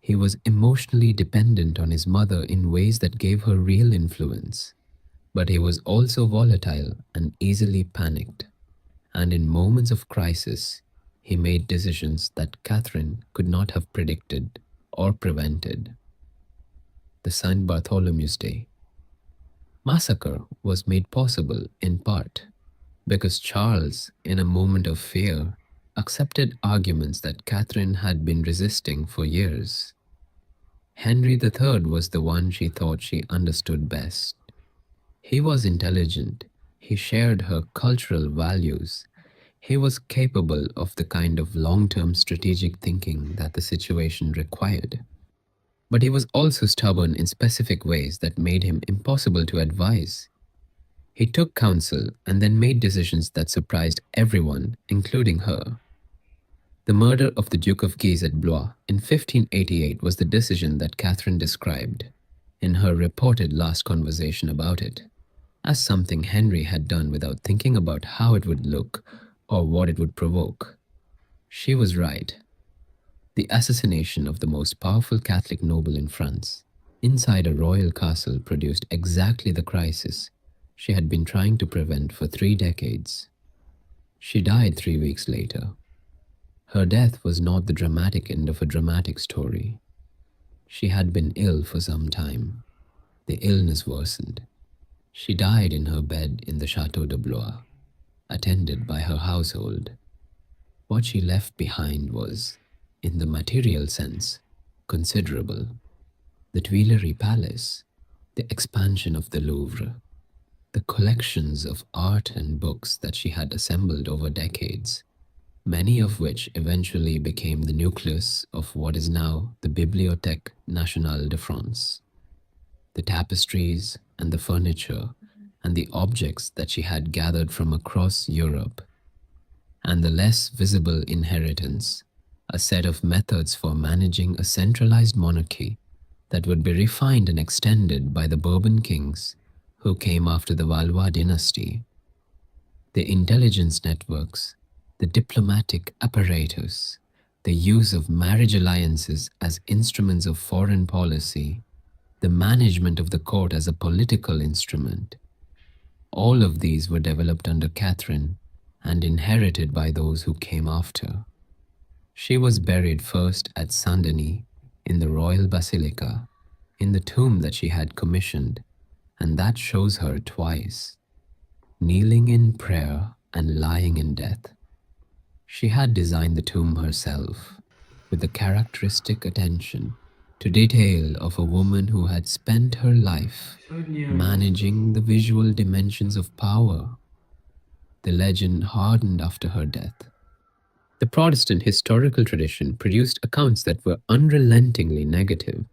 He was emotionally dependent on his mother in ways that gave her real influence. But he was also volatile and easily panicked. And in moments of crisis, he made decisions that Catherine could not have predicted or prevented. The St. Bartholomew's Day massacre was made possible in part because Charles, in a moment of fear, accepted arguments that Catherine had been resisting for years. Henry III was the one she thought she understood best. He was intelligent. He shared her cultural values. He was capable of the kind of long-term strategic thinking that the situation required. But he was also stubborn in specific ways that made him impossible to advise. He took counsel and then made decisions that surprised everyone, including her. The murder of the Duke of Guise at Blois in 1588 was the decision that Catherine described, in her reported last conversation about it, as something Henry had done without thinking about how it would look or what it would provoke. She was right. The assassination of the most powerful Catholic noble in France inside a royal castle produced exactly the crisis she had been trying to prevent for 3 decades. She died 3 weeks later. Her death was not the dramatic end of a dramatic story. She had been ill for some time. The illness worsened. She died in her bed in the Chateau de Blois, attended by her household. What she left behind was, in the material sense, considerable. The Tuileries Palace, the expansion of the Louvre, the collections of art and books that she had assembled over decades, many of which eventually became the nucleus of what is now the Bibliothèque Nationale de France. The tapestries and the furniture and the objects that she had gathered from across Europe, and the less visible inheritance, a set of methods for managing a centralized monarchy that would be refined and extended by the Bourbon kings who came after the Valois dynasty, the intelligence networks, the diplomatic apparatus, the use of marriage alliances as instruments of foreign policy, the management of the court as a political instrument. All of these were developed under Catherine and inherited by those who came after. She was buried first at Saint Denis in the royal basilica, in the tomb that she had commissioned, and that shows her twice, kneeling in prayer and lying in death. She had designed the tomb herself, with the characteristic attention to detail of a woman who had spent her life managing the visual dimensions of power. The legend hardened after her death. The Protestant historical tradition produced accounts that were unrelentingly negative.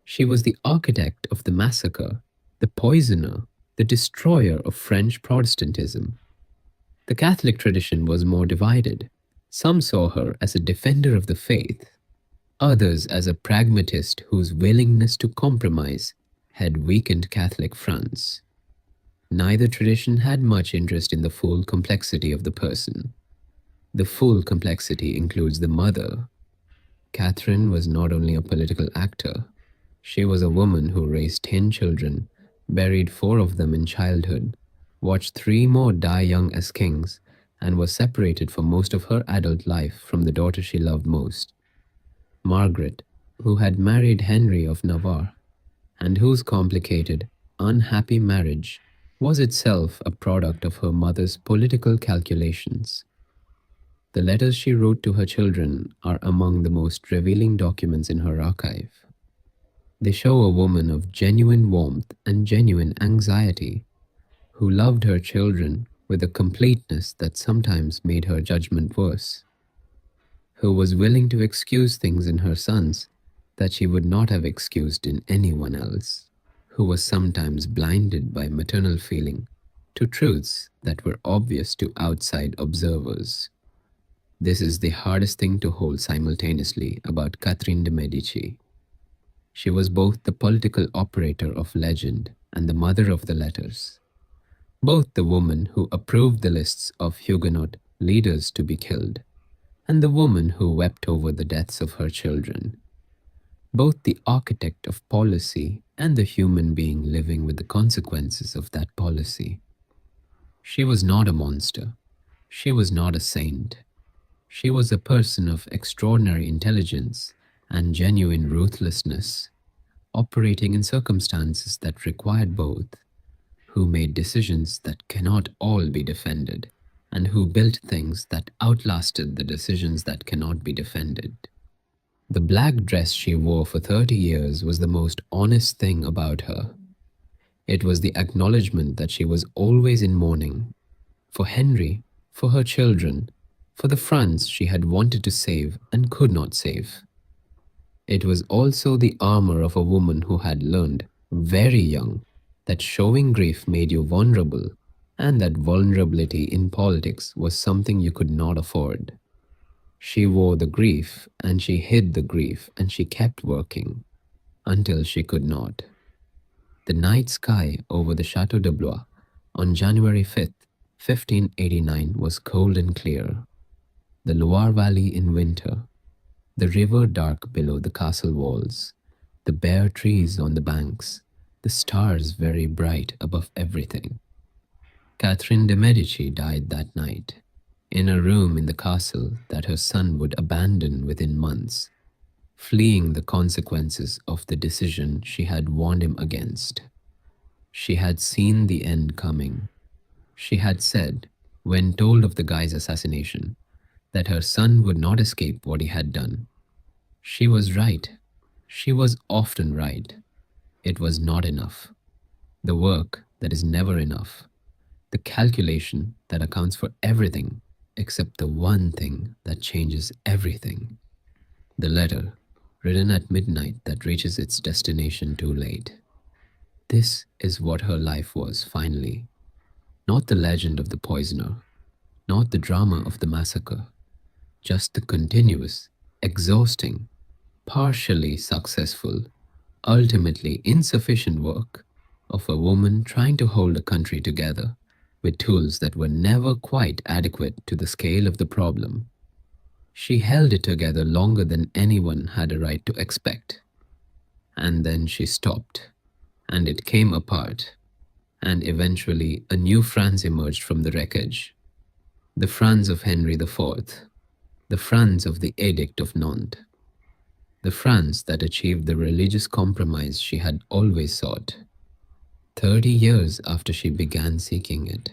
She was the architect of the massacre, the poisoner, the destroyer of French Protestantism. The Catholic tradition was more divided. Some saw her as a defender of the faith, others as a pragmatist whose willingness to compromise had weakened Catholic France. Neither tradition had much interest in the full complexity of the person. The full complexity includes the mother. Catherine was not only a political actor, she was a woman who raised 10 children, buried 4 of them in childhood, watched 3 more die young as kings, and was separated for most of her adult life from the daughter she loved most, Margaret, who had married Henry of Navarre, and whose complicated, unhappy marriage was itself a product of her mother's political calculations. The letters she wrote to her children are among the most revealing documents in her archive. They show a woman of genuine warmth and genuine anxiety, who loved her children with a completeness that sometimes made her judgment worse, who was willing to excuse things in her sons that she would not have excused in anyone else, who was sometimes blinded by maternal feeling to truths that were obvious to outside observers. This is the hardest thing to hold simultaneously about Catherine de' Medici. She was both the political operator of legend and the mother of the letters, both the woman who approved the lists of Huguenot leaders to be killed, and the woman who wept over the deaths of her children, both the architect of policy and the human being living with the consequences of that policy. She was not a monster. She was not a saint. She was a person of extraordinary intelligence and genuine ruthlessness, operating in circumstances that required both, who made decisions that cannot all be defended, and who built things that outlasted the decisions that cannot be defended. The black dress she wore for 30 years was the most honest thing about her. It was the acknowledgement that she was always in mourning, for Henry, for her children, for the France she had wanted to save and could not save. It was also the armor of a woman who had learned, very young, that showing grief made you vulnerable, and that vulnerability in politics was something you could not afford. She wore the grief, and she hid the grief, and she kept working, until she could not. The night sky over the Chateau de Blois on January 5th, 1589 was cold and clear. The Loire Valley in winter, the river dark below the castle walls, the bare trees on the banks, the stars very bright above everything. Catherine de' Medici died that night, in a room in the castle that her son would abandon within months, fleeing the consequences of the decision she had warned him against. She had seen the end coming. She had said, when told of the guy's assassination, that her son would not escape what he had done. She was right. She was often right. It was not enough. The work that is never enough. The calculation that accounts for everything except the one thing that changes everything. The letter, written at midnight, that reaches its destination too late. This is what her life was finally. Not the legend of the poisoner, not the drama of the massacre, just the continuous, exhausting, partially successful, ultimately insufficient work of a woman trying to hold a country together with tools that were never quite adequate to the scale of the problem. She held it together longer than anyone had a right to expect. And then she stopped, and it came apart, and eventually a new France emerged from the wreckage. The France of Henry IV, the France of the Edict of Nantes, the France that achieved the religious compromise she had always sought. 30 years after she began seeking it,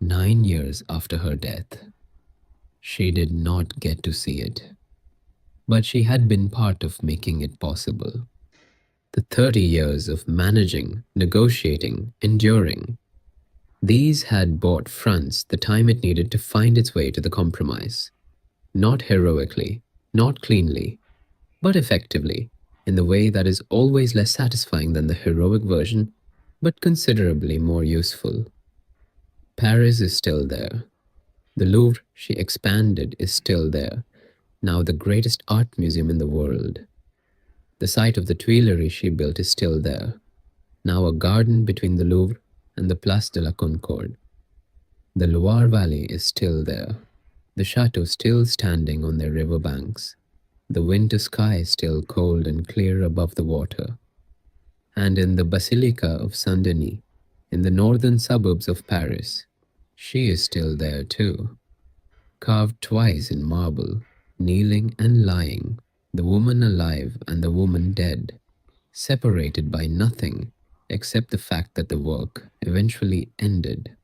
9 years after her death, she did not get to see it, but she had been part of making it possible. The 30 years of managing, negotiating, enduring, these had bought France the time it needed to find its way to the compromise. Not heroically, not cleanly, but effectively, in the way that is always less satisfying than the heroic version, but considerably more useful. Paris is still there. The Louvre she expanded is still there, now the greatest art museum in the world. The site of the Tuileries she built is still there, now a garden between the Louvre and the Place de la Concorde. The Loire Valley is still there, the chateau still standing on their river banks, the winter sky still cold and clear above the water. And in the Basilica of Saint Denis, in the northern suburbs of Paris, she is still there too, carved twice in marble, kneeling and lying, the woman alive and the woman dead, separated by nothing except the fact that the work eventually ended.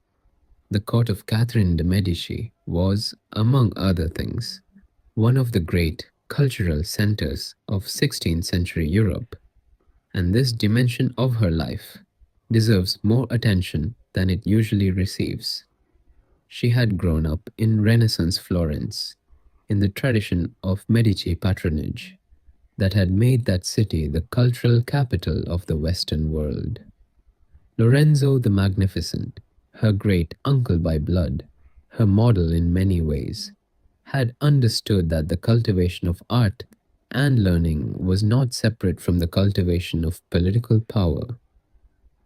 The court of Catherine de' Medici was, among other things, one of the great cultural centers of 16th century Europe, and this dimension of her life deserves more attention than it usually receives. She had grown up in Renaissance Florence, in the tradition of Medici patronage that had made that city the cultural capital of the Western world. Lorenzo the Magnificent, her great uncle by blood, her model in many ways, had understood that the cultivation of art and learning was not separate from the cultivation of political power.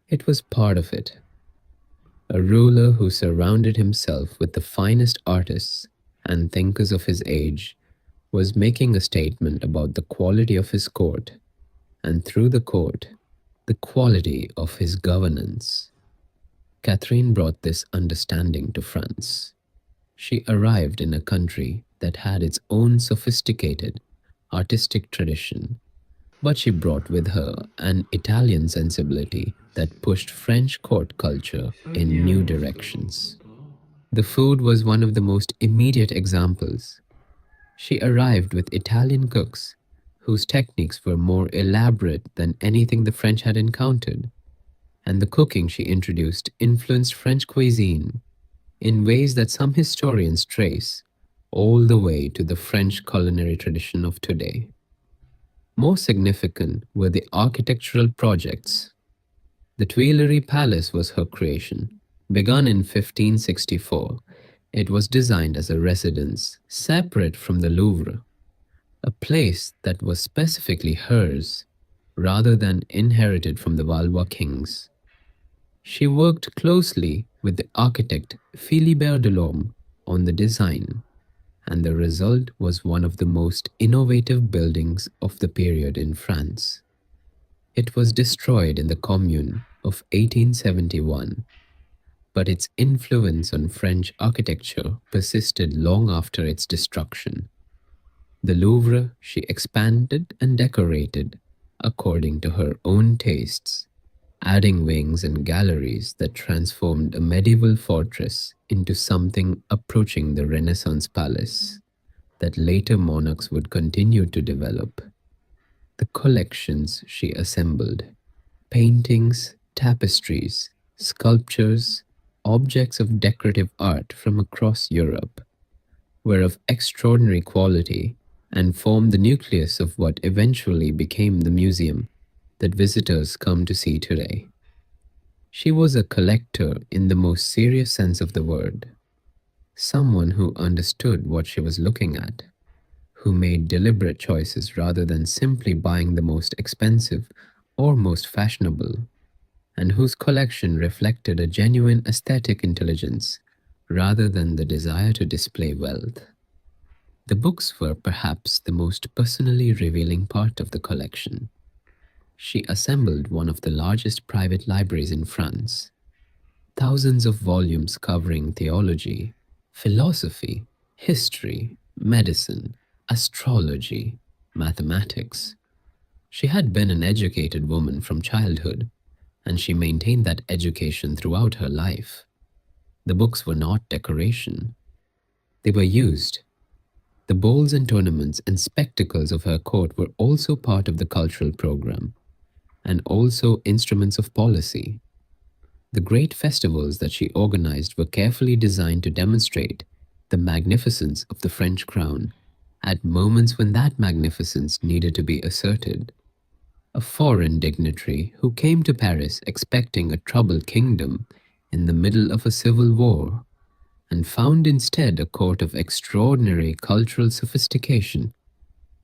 It was part of it. A ruler who surrounded himself with the finest artists and thinkers of his age was making a statement about the quality of his court, and through the court, the quality of his governance. Catherine brought this understanding to France. She arrived in a country that had its own sophisticated, artistic tradition, but she brought with her an Italian sensibility that pushed French court culture in new directions. The food was one of the most immediate examples. She arrived with Italian cooks whose techniques were more elaborate than anything the French had encountered, and the cooking she introduced influenced French cuisine in ways that some historians trace all the way to the French culinary tradition of today. More significant were the architectural projects. The Tuileries Palace was her creation. Begun in 1564, it was designed as a residence separate from the Louvre, a place that was specifically hers rather than inherited from the Valois kings. She worked closely with the architect Philibert Delorme on the design, and the result was one of the most innovative buildings of the period in France. It was destroyed in the Commune of 1871, but its influence on French architecture persisted long after its destruction. The Louvre she expanded and decorated according to her own tastes, adding wings and galleries that transformed a medieval fortress into something approaching the Renaissance palace that later monarchs would continue to develop. The collections she assembled, paintings, tapestries, sculptures, objects of decorative art from across Europe, were of extraordinary quality and formed the nucleus of what eventually became the museum that visitors come to see today. She was a collector in the most serious sense of the word, someone who understood what she was looking at, who made deliberate choices rather than simply buying the most expensive or most fashionable, and whose collection reflected a genuine aesthetic intelligence rather than the desire to display wealth. The books were perhaps the most personally revealing part of the collection. She assembled one of the largest private libraries in France, thousands of volumes covering theology, philosophy, history, medicine, astrology, mathematics. She had been an educated woman from childhood, and she maintained that education throughout her life. The books were not decoration, they were used. The bowls and tournaments and spectacles of her court were also part of the cultural program, and also instruments of policy. The great festivals that she organized were carefully designed to demonstrate the magnificence of the French crown at moments when that magnificence needed to be asserted. A foreign dignitary who came to Paris expecting a troubled kingdom in the middle of a civil war and found instead a court of extraordinary cultural sophistication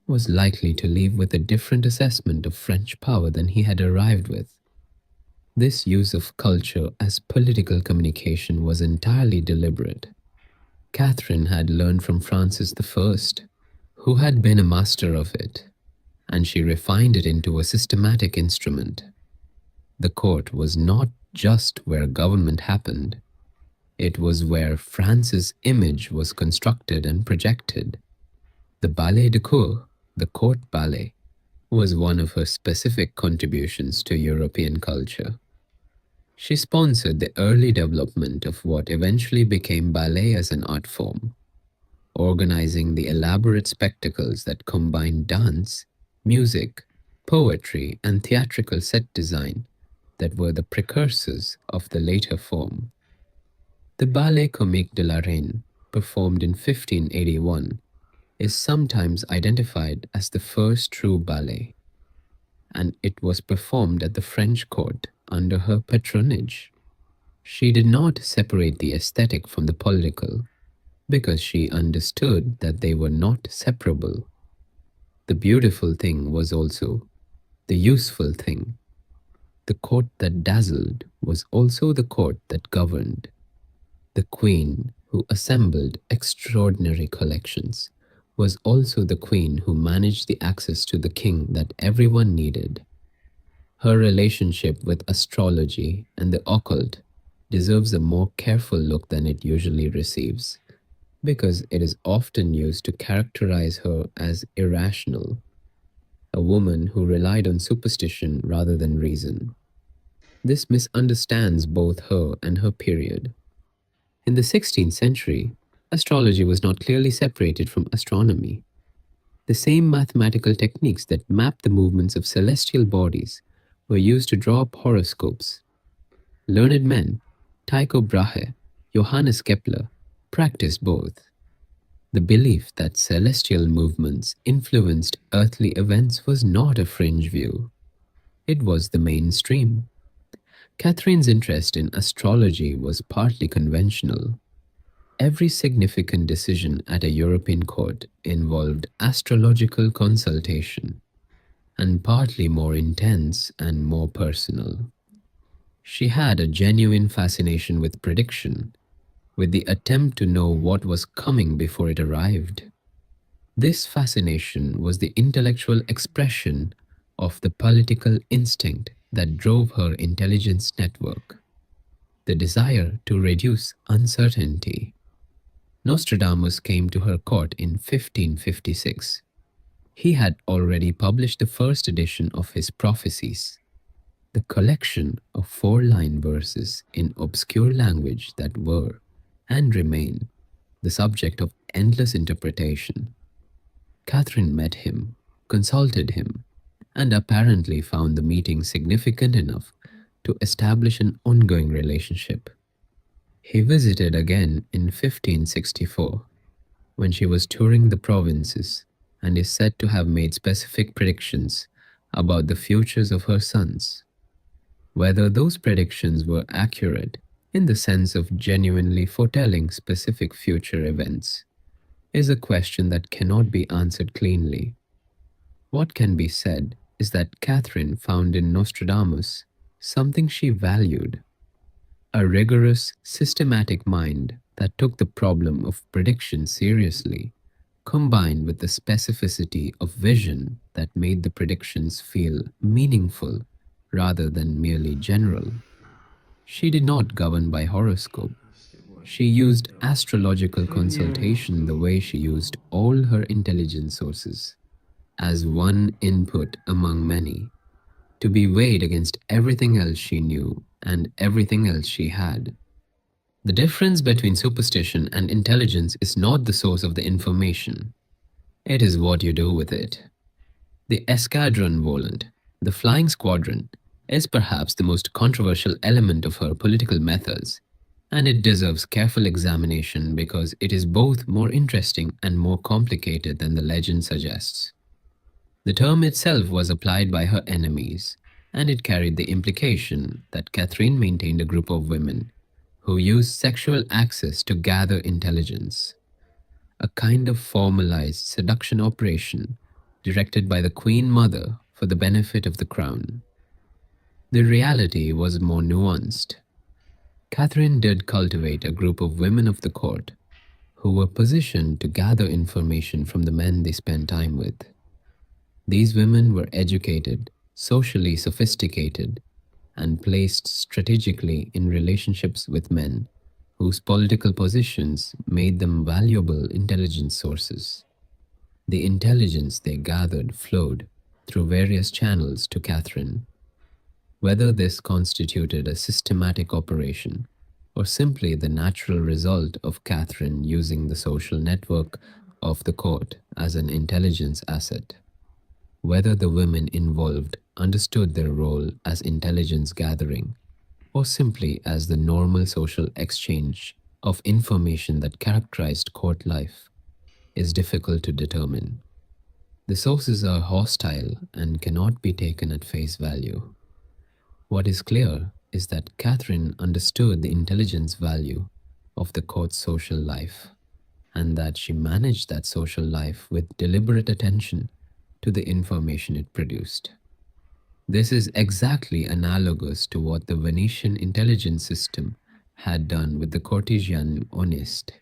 was likely to leave with a different assessment of French power than he had arrived with. This use of culture as political communication was entirely deliberate. Catherine had learned from Francis I, who had been a master of it, and she refined it into a systematic instrument. The court was not just where government happened, it was where France's image was constructed and projected. The ballet de cour, the court ballet, was one of her specific contributions to European culture. She sponsored the early development of what eventually became ballet as an art form, organizing the elaborate spectacles that combined dance, music, poetry, and theatrical set design that were the precursors of the later form. The Ballet Comique de la Reine, performed in 1581, is sometimes identified as the first true ballet, and it was performed at the French court under her patronage. She did not separate the aesthetic from the political because she understood that they were not separable. The beautiful thing was also the useful thing. The court that dazzled was also the court that governed. The queen, who assembled extraordinary collections, was also the queen who managed the access to the king that everyone needed. Her relationship with astrology and the occult deserves a more careful look than it usually receives, because it is often used to characterize her as irrational, a woman who relied on superstition rather than reason. This misunderstands both her and her period. In the 16th century, astrology was not clearly separated from astronomy. The same mathematical techniques that map the movements of celestial bodies were used to draw up horoscopes. Learned men, Tycho Brahe, Johannes Kepler, practiced both. The belief that celestial movements influenced earthly events was not a fringe view. It was the mainstream. Catherine's interest in astrology was partly conventional. Every significant decision at a European court involved astrological consultation, and partly more intense and more personal. She had a genuine fascination with prediction, with the attempt to know what was coming before it arrived. This fascination was the intellectual expression of the political instinct that drove her intelligence network, the desire to reduce uncertainty. Nostradamus came to her court in 1556. He had already published the first edition of his prophecies, the collection of four-line verses in obscure language that were, and remain, the subject of endless interpretation. Catherine met him, consulted him, and apparently found the meeting significant enough to establish an ongoing relationship. He visited again in 1564 when she was touring the provinces and is said to have made specific predictions about the futures of her sons. Whether those predictions were accurate in the sense of genuinely foretelling specific future events is a question that cannot be answered cleanly. What can be said is that Catherine found in Nostradamus something she valued: a rigorous, systematic mind that took the problem of prediction seriously, combined with the specificity of vision that made the predictions feel meaningful rather than merely general. She did not govern by horoscope. She used astrological consultation the way she used all her intelligence sources, as one input among many, to be weighed against everything else she knew and everything else she had. The difference between superstition and intelligence is not the source of the information, it is what you do with it. The escadron volant, the flying squadron, is perhaps the most controversial element of her political methods, and it deserves careful examination because it is both more interesting and more complicated than the legend suggests. The term itself was applied by her enemies, and it carried the implication that Catherine maintained a group of women who used sexual access to gather intelligence, a kind of formalized seduction operation directed by the Queen Mother for the benefit of the crown. The reality was more nuanced. Catherine did cultivate a group of women of the court who were positioned to gather information from the men they spent time with. These women were educated, socially sophisticated, and placed strategically in relationships with men whose political positions made them valuable intelligence sources. The intelligence they gathered flowed through various channels to Catherine. Whether this constituted a systematic operation or simply the natural result of Catherine using the social network of the court as an intelligence asset, whether the women involved understood their role as intelligence gathering or simply as the normal social exchange of information that characterized court life, is difficult to determine. The sources are hostile and cannot be taken at face value. What is clear is that Catherine understood the intelligence value of the court's social life, and that she managed that social life with deliberate attention to the information it produced. This is exactly analogous to what the Venetian intelligence system had done with the Cortesian honest.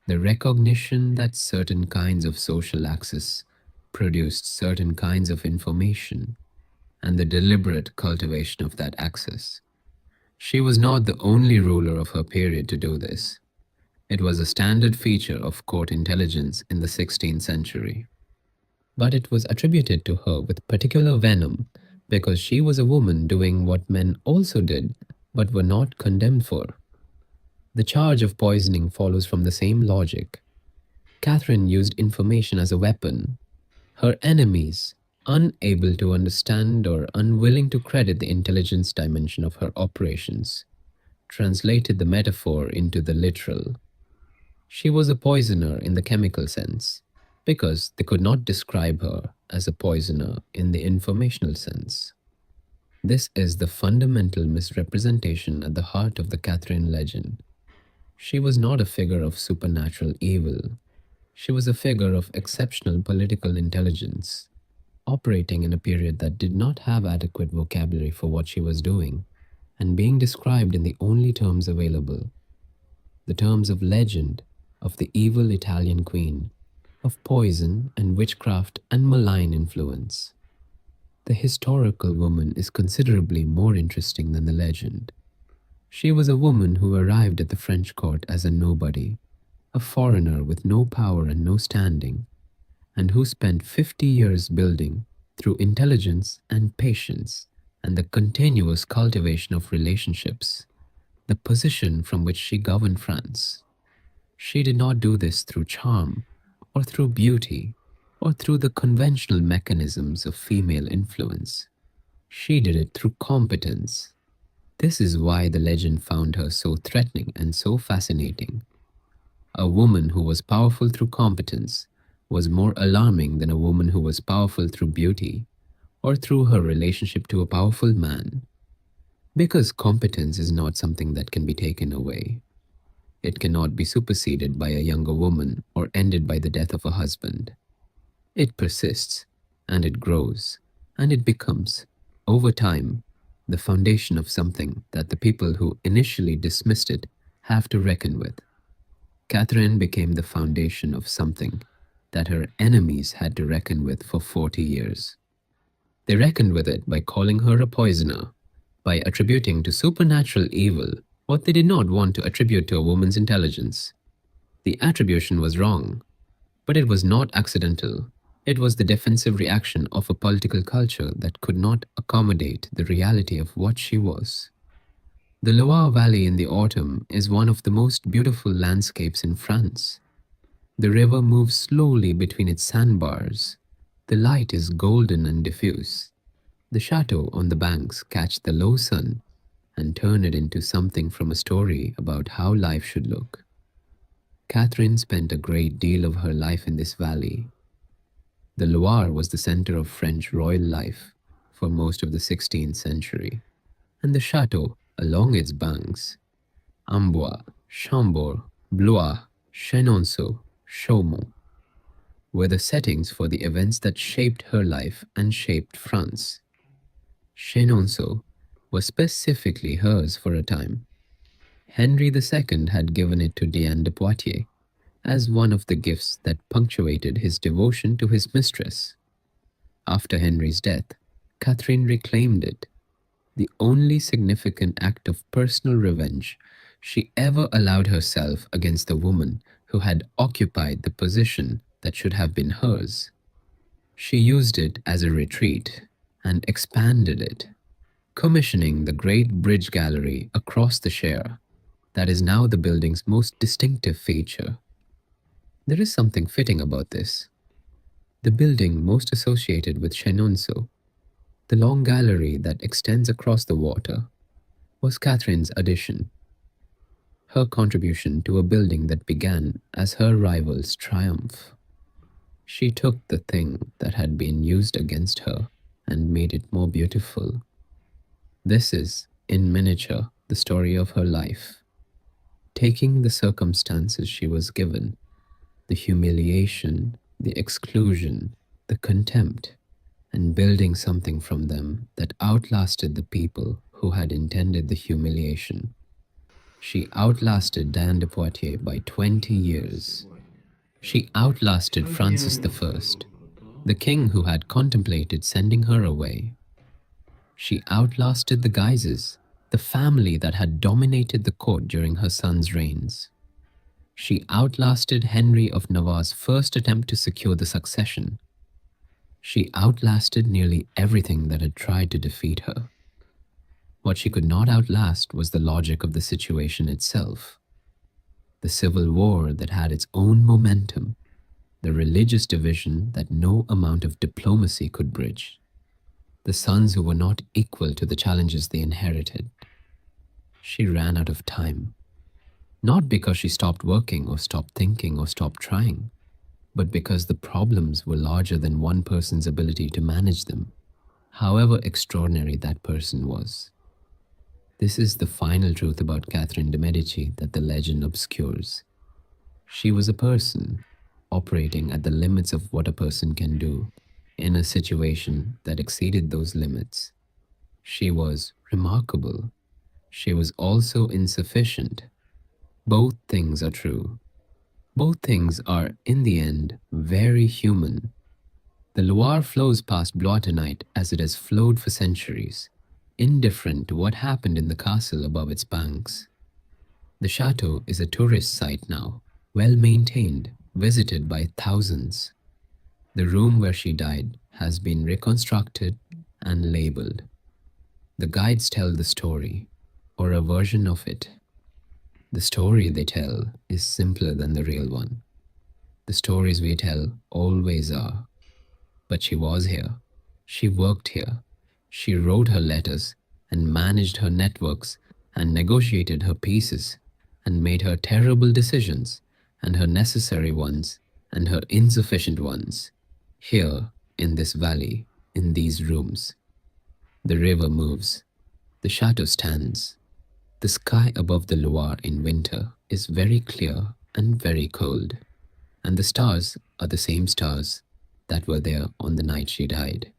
The recognition that certain kinds of social access produced certain kinds of information, and the deliberate cultivation of that access. She was not the only ruler of her period to do this. It was a standard feature of court intelligence in the 16th century. But it was attributed to her with particular venom because she was a woman doing what men also did but were not condemned for. The charge of poisoning follows from the same logic. Catherine used information as a weapon. Her enemies, unable to understand or unwilling to credit the intelligence dimension of her operations, translated the metaphor into the literal. She was a poisoner in the chemical sense, because they could not describe her as a poisoner in the informational sense. This is the fundamental misrepresentation at the heart of the Catherine legend. She was not a figure of supernatural evil. She was a figure of exceptional political intelligence, operating in a period that did not have adequate vocabulary for what she was doing, and being described in the only terms available, the terms of legend, of the evil Italian queen, of poison and witchcraft and malign influence. The historical woman is considerably more interesting than the legend. She was a woman who arrived at the French court as a nobody, a foreigner with no power and no standing, and who spent 50 years building, through intelligence and patience and the continuous cultivation of relationships, the position from which she governed France. She did not do this through charm or through beauty. or through the conventional mechanisms of female influence. She did it through competence. This is why the legend found her so threatening and so fascinating. A woman who was powerful through competence was more alarming than a woman who was powerful through beauty or through her relationship to a powerful man. Because competence is not something that can be taken away. It cannot be superseded by a younger woman or ended by the death of a husband. It persists, and it grows, and it becomes, over time, the foundation of something that the people who initially dismissed it have to reckon with. Catherine became the foundation of something that her enemies had to reckon with for 40 years. They reckoned with it by calling her a poisoner, by attributing to supernatural evil what they did not want to attribute to a woman's intelligence. The attribution was wrong, but it was not accidental. It was the defensive reaction of a political culture that could not accommodate the reality of what she was. The Loire Valley in the autumn is one of the most beautiful landscapes in France. The river moves slowly between its sandbars. The light is golden and diffuse. The chateau on the banks catch the low sun and turn it into something from a story about how life should look. Catherine spent a great deal of her life in this valley. The Loire was the center of French royal life for most of the 16th century, and the chateau along its banks, Amboise, Chambord, Blois, Chenonceau, Chaumont, were the settings for the events that shaped her life and shaped France. Chenonceau was specifically hers for a time. Henry II had given it to Diane de Poitiers as one of the gifts that punctuated his devotion to his mistress. After Henry's death, Catherine reclaimed it, the only significant act of personal revenge she ever allowed herself against the woman who had occupied the position that should have been hers. She used it as a retreat and expanded it, commissioning the great bridge gallery across the Cher that is now the building's most distinctive feature. There is something fitting about this. The building most associated with Chenonceau, the long gallery that extends across the water, was Catherine's addition, her contribution to a building that began as her rival's triumph. She took the thing that had been used against her and made it more beautiful. This is, in miniature, the story of her life. Taking the circumstances she was given, the humiliation, the exclusion, the contempt, and building something from them that outlasted the people who had intended the humiliation. She outlasted Diane de Poitiers by 20 years. She outlasted Francis I, the king who had contemplated sending her away. She outlasted the Guises, the family that had dominated the court during her son's reigns. She outlasted Henry of Navarre's first attempt to secure the succession. She outlasted nearly everything that had tried to defeat her. What she could not outlast was the logic of the situation itself. The civil war that had its own momentum, the religious division that no amount of diplomacy could bridge, the sons who were not equal to the challenges they inherited. She ran out of time. Not because she stopped working or stopped thinking or stopped trying, but because the problems were larger than one person's ability to manage them, however extraordinary that person was. This is the final truth about Catherine de' Medici that the legend obscures. She was a person operating at the limits of what a person can do in a situation that exceeded those limits. She was remarkable. She was also insufficient. Both things are true. Both things are, in the end, very human. The Loire flows past Blois tonight as it has flowed for centuries, indifferent to what happened in the castle above its banks. The chateau is a tourist site now, well maintained, visited by thousands. The room where she died has been reconstructed and labeled. The guides tell the story, or a version of it. The story they tell is simpler than the real one. The stories we tell always are. But she was here. She worked here. She wrote her letters and managed her networks and negotiated her pieces and made her terrible decisions and her necessary ones and her insufficient ones. Here, in this valley, in these rooms. The river moves. The chateau stands. The sky above the Loire in winter is very clear and very cold, and the stars are the same stars that were there on the night she died.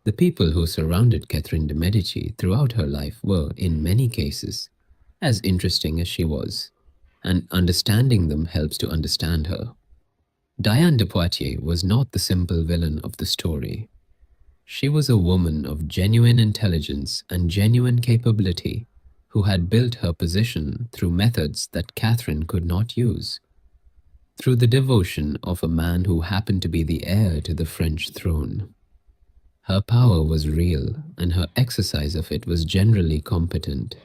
The people who surrounded Catherine de' Medici throughout her life were, in many cases, as interesting as she was, and understanding them helps to understand her. Diane de Poitiers was not the simple villain of the story. She was a woman of genuine intelligence and genuine capability who had built her position through methods that Catherine could not use. Through the devotion of a man who happened to be the heir to the French throne. Her power was real, and her exercise of it was generally competent.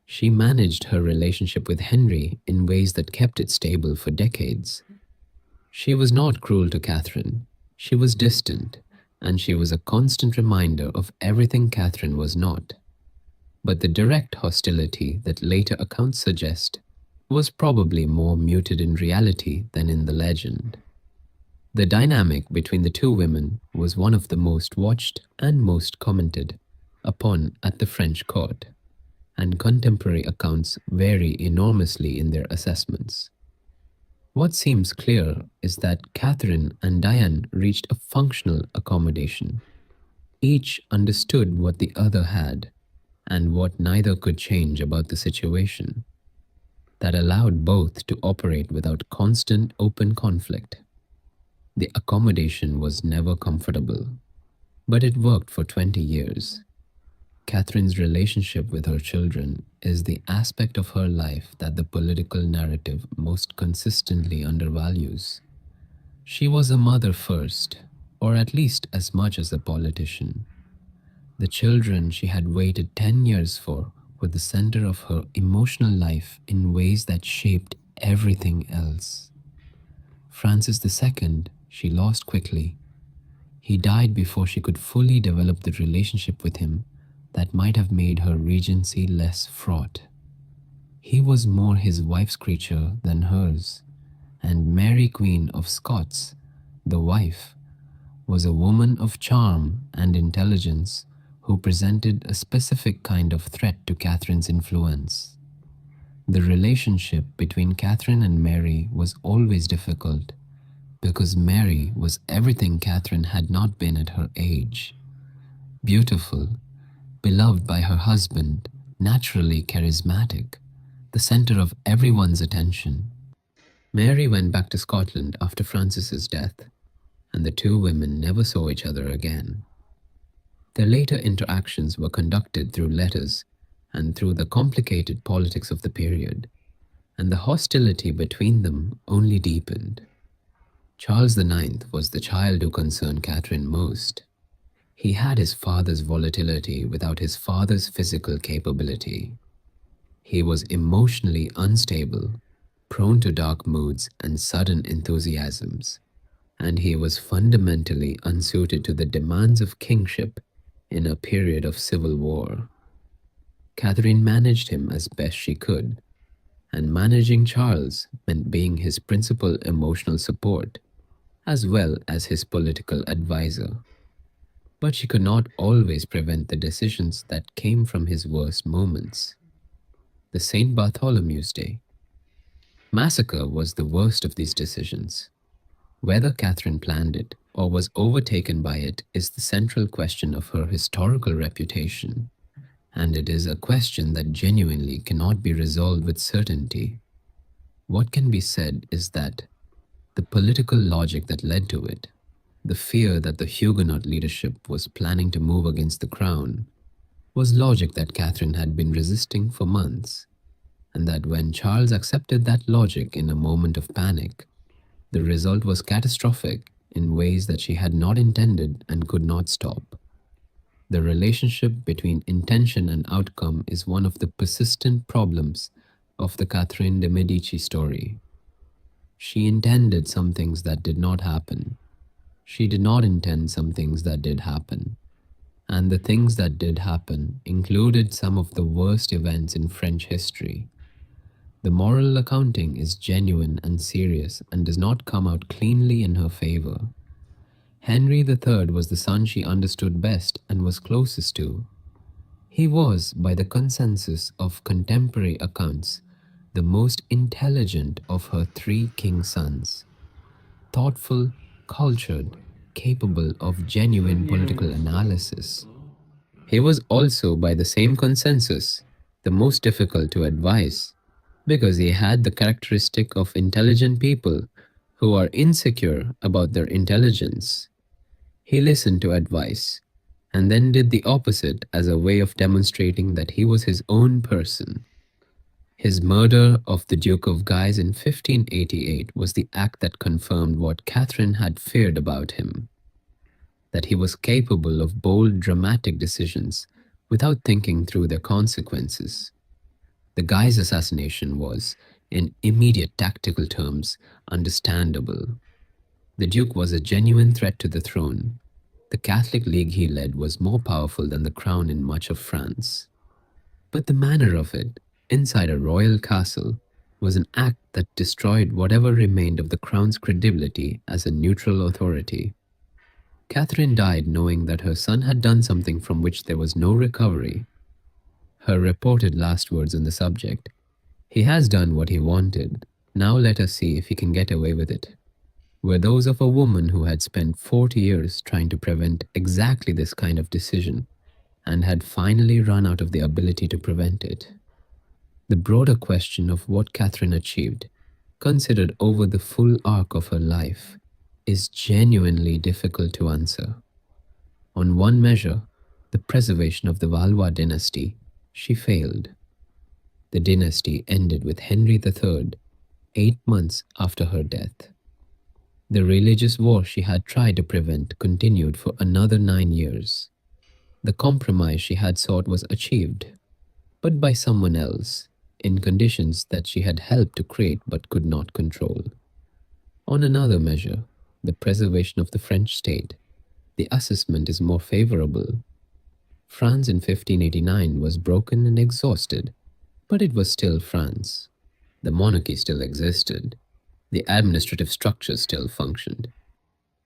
She managed her relationship with Henry in ways that kept it stable for decades. She was not cruel to Catherine. She was distant, and she was a constant reminder of everything Catherine was not. But the direct hostility that later accounts suggest was probably more muted in reality than in the legend. The dynamic between the two women was one of the most watched and most commented upon at the French court, and contemporary accounts vary enormously in their assessments. What seems clear is that Catherine and Diane reached a functional accommodation. Each understood what the other had and what neither could change about the situation, that allowed both to operate without constant open conflict. The accommodation was never comfortable, but it worked for 20 years. Catherine's relationship with her children is the aspect of her life that the political narrative most consistently undervalues. She was a mother first, or at least as much as a politician. The children she had waited 10 years for were the center of her emotional life in ways that shaped everything else. Francis II, she lost quickly. He died before she could fully develop the relationship with him that might have made her regency less fraught. He was more his wife's creature than hers, and Mary Queen of Scots, the wife, was a woman of charm and intelligence who presented a specific kind of threat to Catherine's influence. The relationship between Catherine and Mary was always difficult because Mary was everything Catherine had not been at her age. Beautiful, beloved by her husband, naturally charismatic, the center of everyone's attention. Mary went back to Scotland after Francis's death, and the two women never saw each other again. Their later interactions were conducted through letters and through the complicated politics of the period, and the hostility between them only deepened. Charles IX was the child who concerned Catherine most. He had his father's volatility without his father's physical capability. He was emotionally unstable, prone to dark moods and sudden enthusiasms, and he was fundamentally unsuited to the demands of kingship in a period of civil war. Catherine managed him as best she could, and managing Charles meant being his principal emotional support, as well as his political advisor. But she could not always prevent the decisions that came from his worst moments. The St. Bartholomew's Day massacre was the worst of these decisions. Whether Catherine planned it or was overtaken by it is the central question of her historical reputation, and it is a question that genuinely cannot be resolved with certainty. What can be said is that the political logic that led to it, the fear that the Huguenot leadership was planning to move against the crown, was logic that Catherine had been resisting for months, and that when Charles accepted that logic in a moment of panic, the result was catastrophic in ways that she had not intended and could not stop. The relationship between intention and outcome is one of the persistent problems of the Catherine de' Medici story. She intended some things that did not happen. She did not intend some things that did happen, and the things that did happen included some of the worst events in French history. The moral accounting is genuine and serious and does not come out cleanly in her favor. Henry III was the son she understood best and was closest to. He was, by the consensus of contemporary accounts, the most intelligent of her three king sons, thoughtful, cultured, capable of genuine political analysis. He was also, by the same consensus, the most difficult to advise, because he had the characteristic of intelligent people who are insecure about their intelligence. He listened to advice and then did the opposite as a way of demonstrating that he was his own person. His murder of the Duke of Guise in 1588 was the act that confirmed what Catherine had feared about him, that he was capable of bold, dramatic decisions without thinking through their consequences. The Guise assassination was, in immediate tactical terms, understandable. The Duke was a genuine threat to the throne. The Catholic League he led was more powerful than the crown in much of France. But the manner of it, inside a royal castle, was an act that destroyed whatever remained of the crown's credibility as a neutral authority. Catherine died knowing that her son had done something from which there was no recovery. Her reported last words on the subject: "He has done what he wanted. Now let us see if he can get away with it," were those of a woman who had spent 40 years trying to prevent exactly this kind of decision and had finally run out of the ability to prevent it. The broader question of what Catherine achieved, considered over the full arc of her life, is genuinely difficult to answer. On one measure, the preservation of the Valois dynasty, she failed. The dynasty ended with Henry III, 8 months after her death. The religious war she had tried to prevent continued for another 9 years. The compromise she had sought was achieved, but by someone else, in conditions that she had helped to create but could not control. On another measure, the preservation of the French state, the assessment is more favorable. France in 1589 was broken and exhausted, but it was still France. The monarchy still existed. The administrative structure still functioned.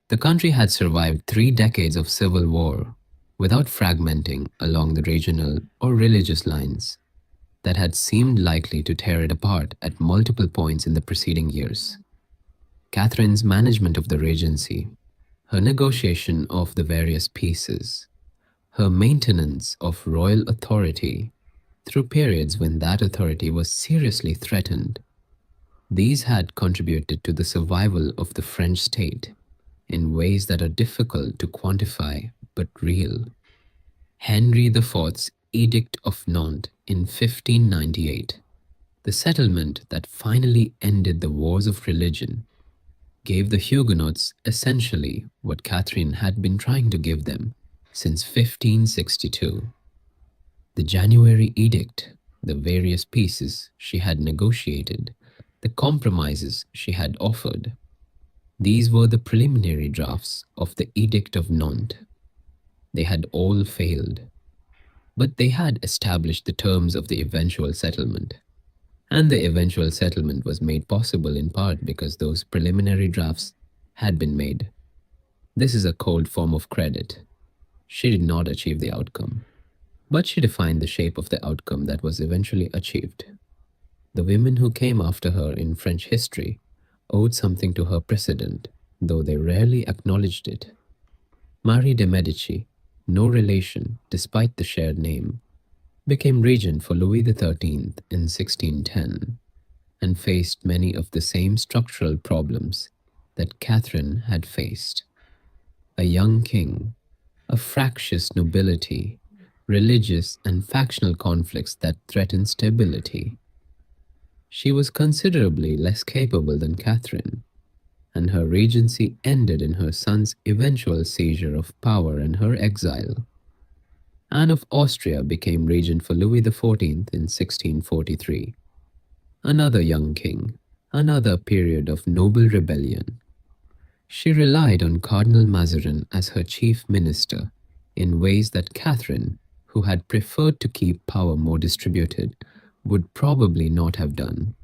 The country had survived 3 decades of civil war without fragmenting along the regional or religious lines that had seemed likely to tear it apart at multiple points in the preceding years. Catherine's management of the regency, her negotiation of the various pieces, her maintenance of royal authority through periods when that authority was seriously threatened, these had contributed to the survival of the French state in ways that are difficult to quantify but real. Henry IV's Edict of Nantes in 1598, the settlement that finally ended the wars of religion, gave the Huguenots essentially what Catherine had been trying to give them since 1562. The January Edict, the various pieces she had negotiated, the compromises she had offered, these were the preliminary drafts of the Edict of Nantes. They had all failed, but they had established the terms of the eventual settlement. And the eventual settlement was made possible in part because those preliminary drafts had been made. This is a cold form of credit. She did not achieve the outcome, but she defined the shape of the outcome that was eventually achieved. The women who came after her in French history owed something to her precedent, though they rarely acknowledged it. Marie de Medici, no relation despite the shared name, became regent for Louis XIII in 1610 and faced many of the same structural problems that Catherine had faced. A young king, a fractious nobility, religious and factional conflicts that threatened stability. She was considerably less capable than Catherine, and her regency ended in her son's eventual seizure of power and her exile. Anne of Austria became regent for Louis XIV in 1643. Another young king, another period of noble rebellion. She relied on Cardinal Mazarin as her chief minister in ways that Catherine, who had preferred to keep power more distributed, would probably not have done.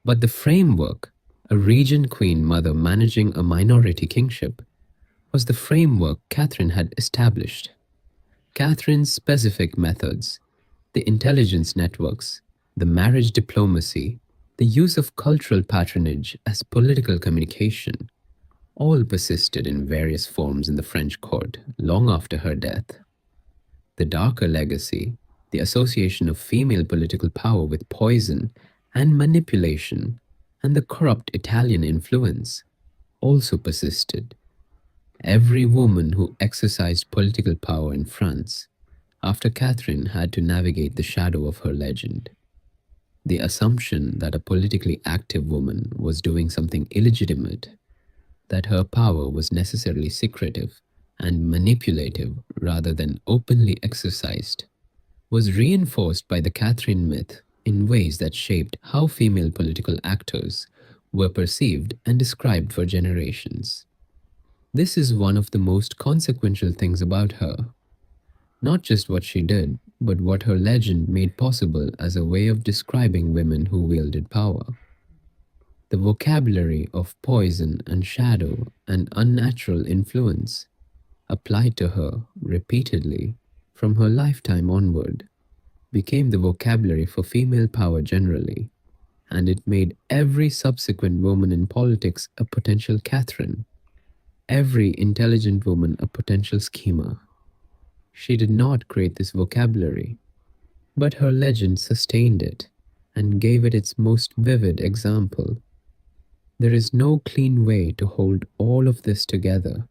But the framework, a regent queen mother managing a minority kingship, was the framework Catherine had established. Catherine's specific methods, the intelligence networks, the marriage diplomacy, the use of cultural patronage as political communication, all persisted in various forms in the French court long after her death. The darker legacy, the association of female political power with poison and manipulation, and the corrupt Italian influence, also persisted. Every woman who exercised political power in France after Catherine had to navigate the shadow of her legend. The assumption that a politically active woman was doing something illegitimate, that her power was necessarily secretive and manipulative rather than openly exercised, was reinforced by the Catherine myth in ways that shaped how female political actors were perceived and described for generations. This is one of the most consequential things about her. Not just what she did, but what her legend made possible as a way of describing women who wielded power. The vocabulary of poison and shadow and unnatural influence applied to her repeatedly from her lifetime onward became the vocabulary for female power generally, and it made every subsequent woman in politics a potential Catherine, every intelligent woman a potential schemer. She did not create this vocabulary, but her legend sustained it and gave it its most vivid example. There is no clean way to hold all of this together.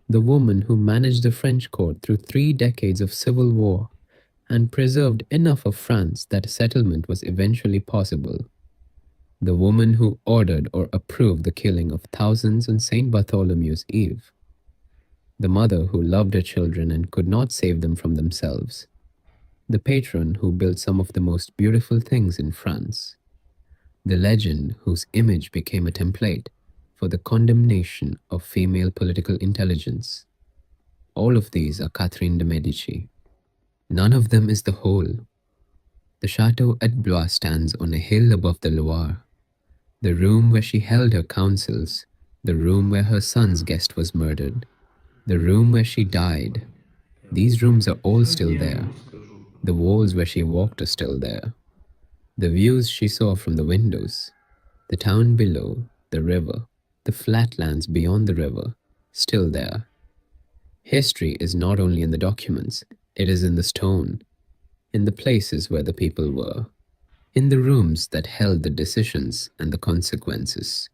The woman who managed the French court through 3 decades of civil war and preserved enough of France that a settlement was eventually possible. The woman who ordered or approved the killing of thousands on St. Bartholomew's Eve. The mother who loved her children and could not save them from themselves. The patron who built some of the most beautiful things in France. The legend whose image became a template for the condemnation of female political intelligence. All of these are Catherine de' Medici. None of them is the whole. The chateau at Blois stands on a hill above the Loire. The room where she held her councils, the room where her son's guest was murdered, the room where she died. These rooms are all still there. The walls where she walked are still there. The views she saw from the windows, the town below, the river, the flatlands beyond the river, still there. History is not only in the documents, it is in the stone, in the places where the people were, in the rooms that held the decisions and the consequences.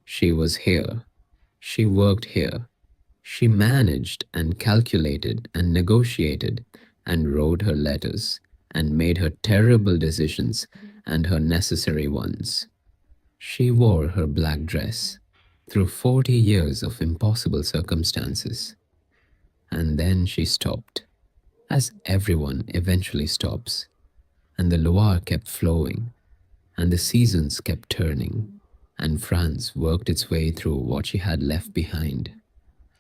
She was here. She worked here. She managed and calculated and negotiated and wrote her letters and made her terrible decisions and her necessary ones. She wore her black dress through 40 years of impossible circumstances. And then she stopped, as everyone eventually stops, and the Loire kept flowing, and the seasons kept turning, and France worked its way through what she had left behind,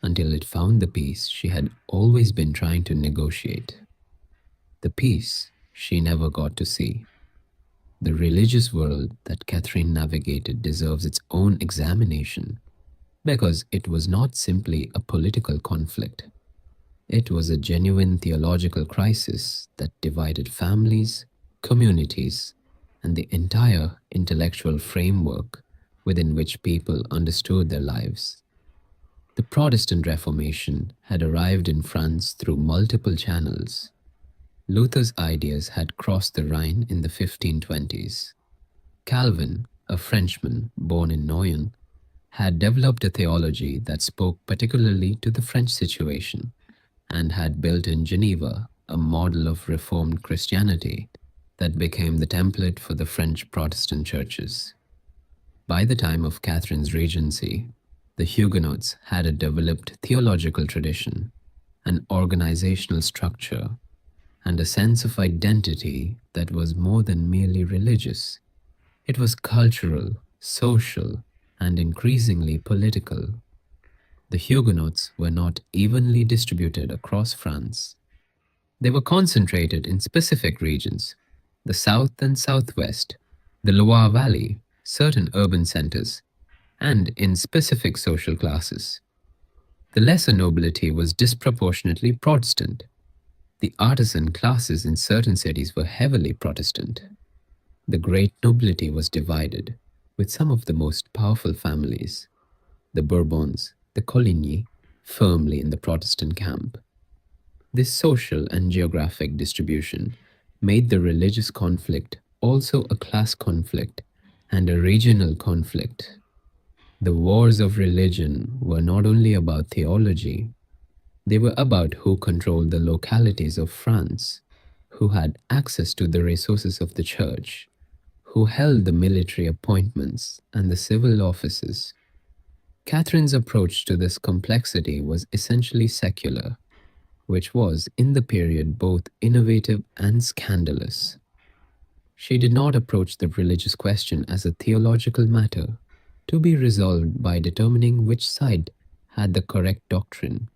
until it found the peace she had always been trying to negotiate. The peace she never got to see. The religious world that Catherine navigated deserves its own examination, because it was not simply a political conflict. It was a genuine theological crisis that divided families, communities, and the entire intellectual framework within which people understood their lives. The Protestant Reformation had arrived in France through multiple channels. Luther's ideas had crossed the Rhine in the 1520s. Calvin, a Frenchman born in Noyon, had developed a theology that spoke particularly to the French situation and had built in Geneva a model of Reformed Christianity that became the template for the French Protestant churches. By the time of Catherine's regency, the Huguenots had a developed theological tradition, an organizational structure, and a sense of identity that was more than merely religious. It was cultural, social, and increasingly political. The Huguenots were not evenly distributed across France. They were concentrated in specific regions: the south and southwest, the Loire Valley, certain urban centers, and in specific social classes. The lesser nobility was disproportionately Protestant. The artisan classes in certain cities were heavily Protestant. The great nobility was divided, with some of the most powerful families, the Bourbons, the Coligny, firmly in the Protestant camp. This social and geographic distribution made the religious conflict also a class conflict and a regional conflict. The wars of religion were not only about theology, they were about who controlled the localities of France, who had access to the resources of the church, who held the military appointments and the civil offices. Catherine's approach to this complexity was essentially secular, which was, in the period, both innovative and scandalous. She did not approach the religious question as a theological matter to be resolved by determining which side had the correct doctrine.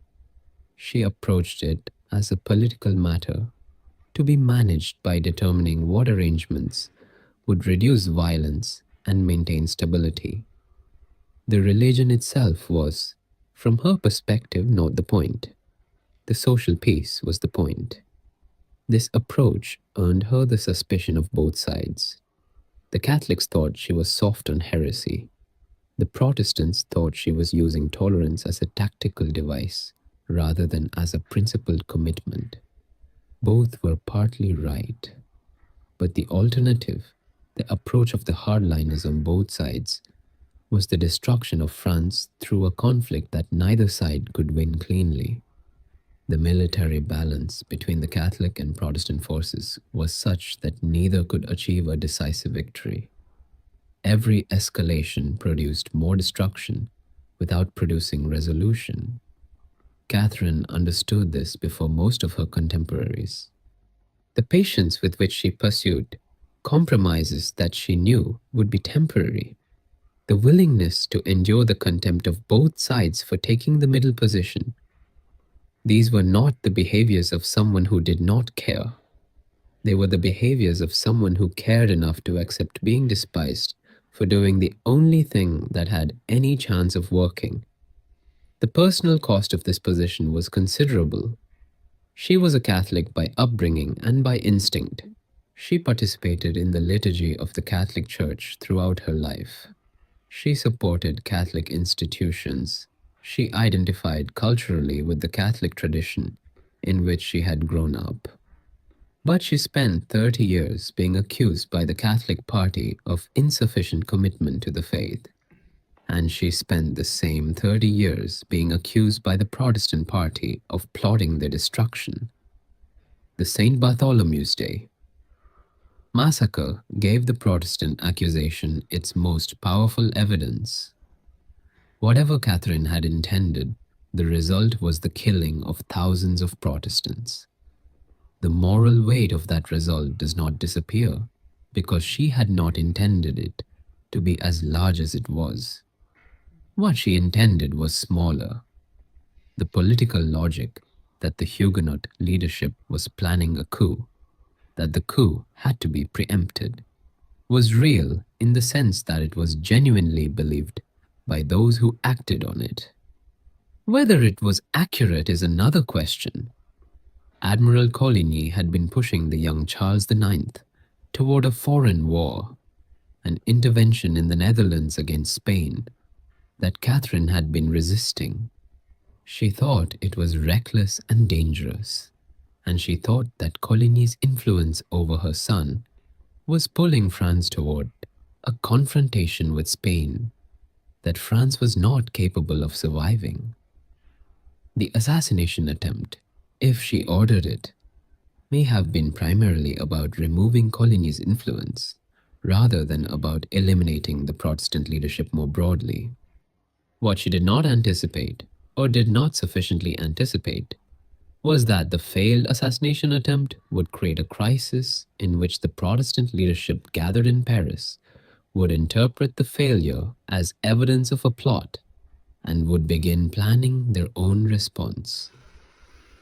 She approached it as a political matter to be managed by determining what arrangements would reduce violence and maintain stability. The religion itself was, from her perspective, not the point. The social peace was the point. This approach earned her the suspicion of both sides. The Catholics thought she was soft on heresy. The Protestants thought she was using tolerance as a tactical device rather than as a principled commitment. Both were partly right. But the alternative, the approach of the hardliners on both sides, was the destruction of France through a conflict that neither side could win cleanly. The military balance between the Catholic and Protestant forces was such that neither could achieve a decisive victory. Every escalation produced more destruction without producing resolution. Catherine understood this before most of her contemporaries. The patience with which she pursued compromises that she knew would be temporary, the willingness to endure the contempt of both sides for taking the middle position. These were not the behaviors of someone who did not care. They were the behaviors of someone who cared enough to accept being despised for doing the only thing that had any chance of working. The personal cost of this position was considerable. She was a Catholic by upbringing and by instinct. She participated in the liturgy of the Catholic Church throughout her life. She supported Catholic institutions. She identified culturally with the Catholic tradition in which she had grown up. But she spent 30 years being accused by the Catholic Party of insufficient commitment to the faith. And she spent the same 30 years being accused by the Protestant Party of plotting their destruction. The St. Bartholomew's Day massacre gave the Protestant accusation its most powerful evidence. Whatever Catherine had intended, the result was the killing of thousands of Protestants. The moral weight of that result does not disappear because she had not intended it to be as large as it was. What she intended was smaller. The political logic that the Huguenot leadership was planning a coup, that the coup had to be preempted, was real in the sense that it was genuinely believed by those who acted on it. Whether it was accurate is another question. Admiral Coligny had been pushing the young Charles IX toward a foreign war, an intervention in the Netherlands against Spain that Catherine had been resisting. She thought it was reckless and dangerous, and she thought that Coligny's influence over her son was pulling France toward a confrontation with Spain that France was not capable of surviving. The assassination attempt, if she ordered it, may have been primarily about removing Coligny's influence rather than about eliminating the Protestant leadership more broadly. What she did not anticipate, or did not sufficiently anticipate, was that the failed assassination attempt would create a crisis in which the Protestant leadership gathered in Paris would interpret the failure as evidence of a plot and would begin planning their own response.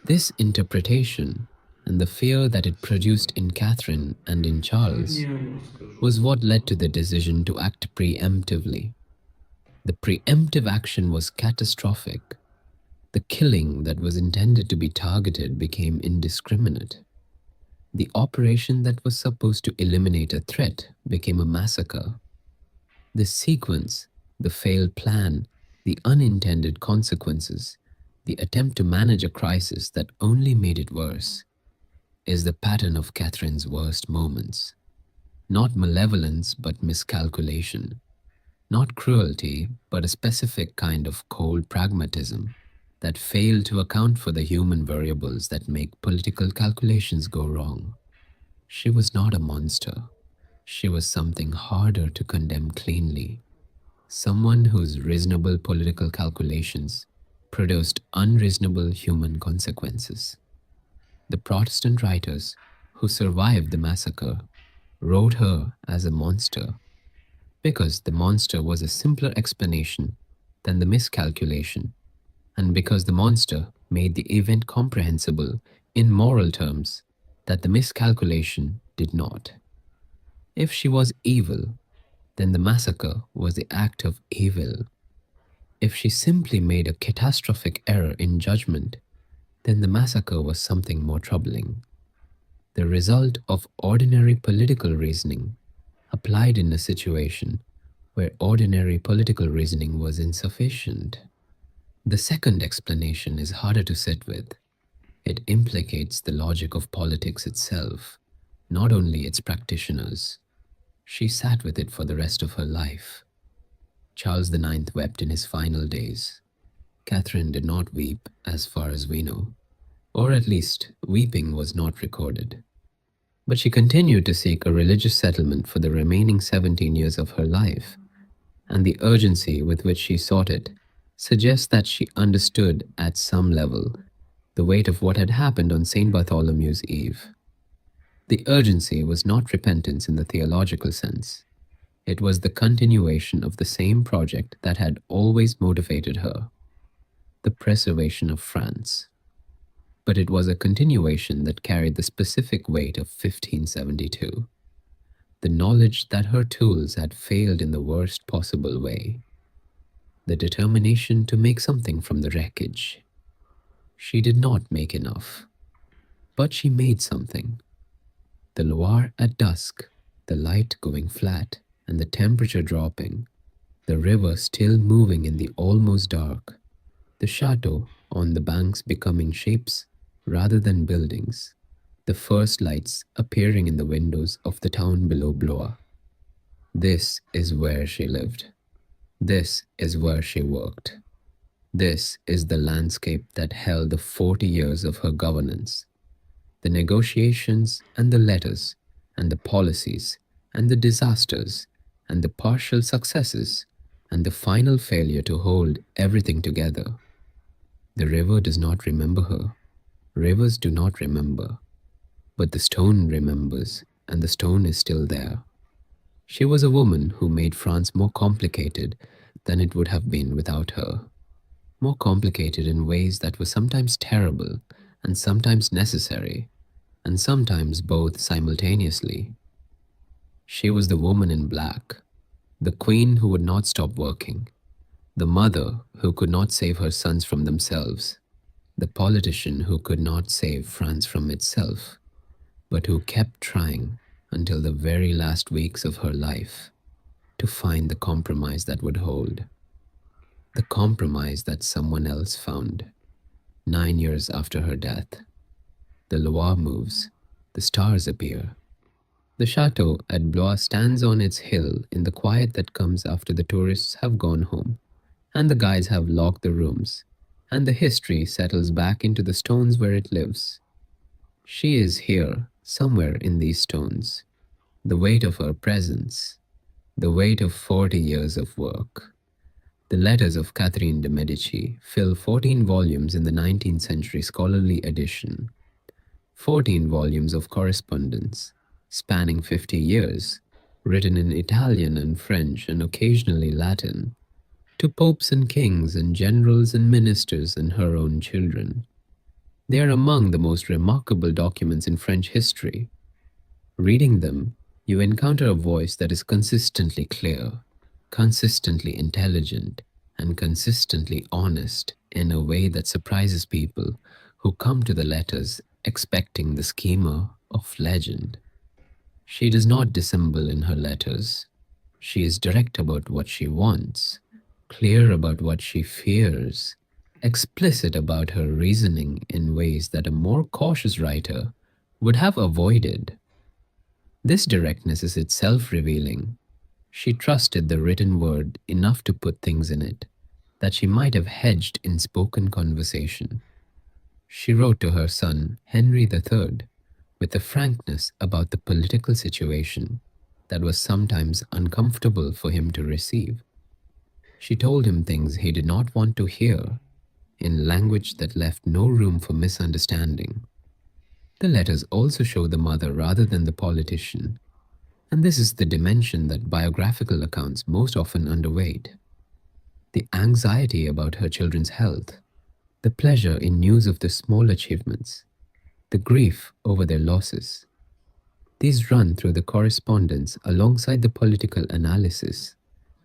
This interpretation and the fear that it produced in Catherine and in Charles was what led to the decision to act preemptively. The preemptive action was catastrophic. The killing that was intended to be targeted became indiscriminate. The operation that was supposed to eliminate a threat became a massacre. The sequence, the failed plan, the unintended consequences, the attempt to manage a crisis that only made it worse, is the pattern of Catherine's worst moments. Not malevolence, but miscalculation. Not cruelty, but a specific kind of cold pragmatism that failed to account for the human variables that make political calculations go wrong. She was not a monster. She was something harder to condemn cleanly. Someone whose reasonable political calculations produced unreasonable human consequences. The Protestant writers who survived the massacre wrote her as a monster because the monster was a simpler explanation than the miscalculation, and because the monster made the event comprehensible in moral terms that the miscalculation did not. If she was evil, then the massacre was the act of evil. If she simply made a catastrophic error in judgment, then the massacre was something more troubling. The result of ordinary political reasoning applied in a situation where ordinary political reasoning was insufficient. The second explanation is harder to sit with. It implicates the logic of politics itself, not only its practitioners. She sat with it for the rest of her life. Charles IX wept in his final days. Catherine did not weep, as far as we know, or at least weeping was not recorded. But she continued to seek a religious settlement for the remaining 17 years of her life, and the urgency with which she sought it suggests that she understood at some level the weight of what had happened on St. Bartholomew's Eve. The urgency was not repentance in the theological sense. It was the continuation of the same project that had always motivated her, the preservation of France. But it was a continuation that carried the specific weight of 1572, the knowledge that her tools had failed in the worst possible way, the determination to make something from the wreckage. She did not make enough, but she made something. The Loire at dusk, the light going flat and the temperature dropping, the river still moving in the almost dark, the chateau on the banks becoming shapes rather than buildings, the first lights appearing in the windows of the town below Blois. This is where she lived. This is where she worked. This is the landscape that held the 40 years of her governance. The negotiations and the letters and the policies and the disasters and the partial successes and the final failure to hold everything together. The river does not remember her. Rivers do not remember. But the stone remembers, and the stone is still there. She was a woman who made France more complicated than it would have been without her. More complicated in ways that were sometimes terrible and sometimes necessary, and sometimes both simultaneously. She was the woman in black, the queen who would not stop working, the mother who could not save her sons from themselves, the politician who could not save France from itself, but who kept trying until the very last weeks of her life to find the compromise that would hold. The compromise that someone else found 9 years after her death. The Loire moves, the stars appear. The chateau at Blois stands on its hill in the quiet that comes after the tourists have gone home, and the guides have locked the rooms, and the history settles back into the stones where it lives. She is here, somewhere in these stones. The weight of her presence, the weight of 40 years of work. The letters of Catherine de' Medici fill 14 volumes in the 19th century scholarly edition. 14 volumes of correspondence, spanning 50 years, written in Italian and French and occasionally Latin, to popes and kings and generals and ministers and her own children. They are among the most remarkable documents in French history. Reading them, you encounter a voice that is consistently clear, consistently intelligent, and consistently honest in a way that surprises people who come to the letters expecting the schema of legend. She does not dissemble in her letters. She is direct about what she wants, clear about what she fears, explicit about her reasoning in ways that a more cautious writer would have avoided. This directness is itself revealing. She trusted the written word enough to put things in it that she might have hedged in spoken conversation. She wrote to her son, Henry III, with a frankness about the political situation that was sometimes uncomfortable for him to receive. She told him things he did not want to hear in language that left no room for misunderstanding. The letters also show the mother rather than the politician, and this is the dimension that biographical accounts most often underweight. The anxiety about her children's health, the pleasure in news of their small achievements, the grief over their losses. These run through the correspondence alongside the political analysis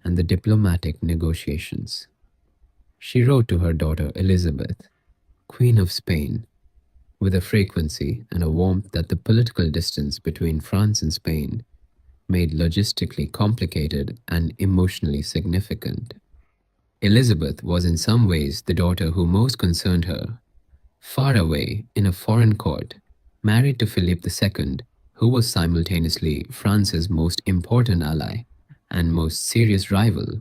and the diplomatic negotiations. She wrote to her daughter Elizabeth, Queen of Spain, with a frequency and a warmth that the political distance between France and Spain made logistically complicated and emotionally significant. Elizabeth was in some ways the daughter who most concerned her. Far away in a foreign court, married to Philip II, who was simultaneously France's most important ally and most serious rival.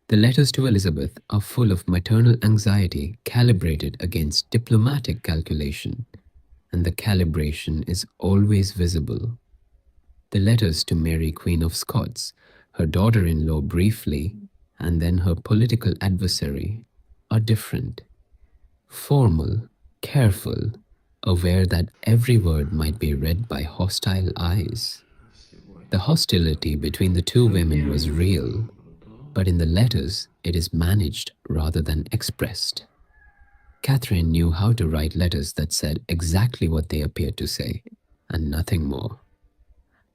The letters to Elizabeth are full of maternal anxiety calibrated against diplomatic calculation, and the calibration is always visible. The letters to Mary, Queen of Scots, her daughter-in-law briefly, and then her political adversary, are different. Formal, careful, aware that every word might be read by hostile eyes. The hostility between the two women was real, but in the letters it is managed rather than expressed. Catherine knew how to write letters that said exactly what they appeared to say, and nothing more.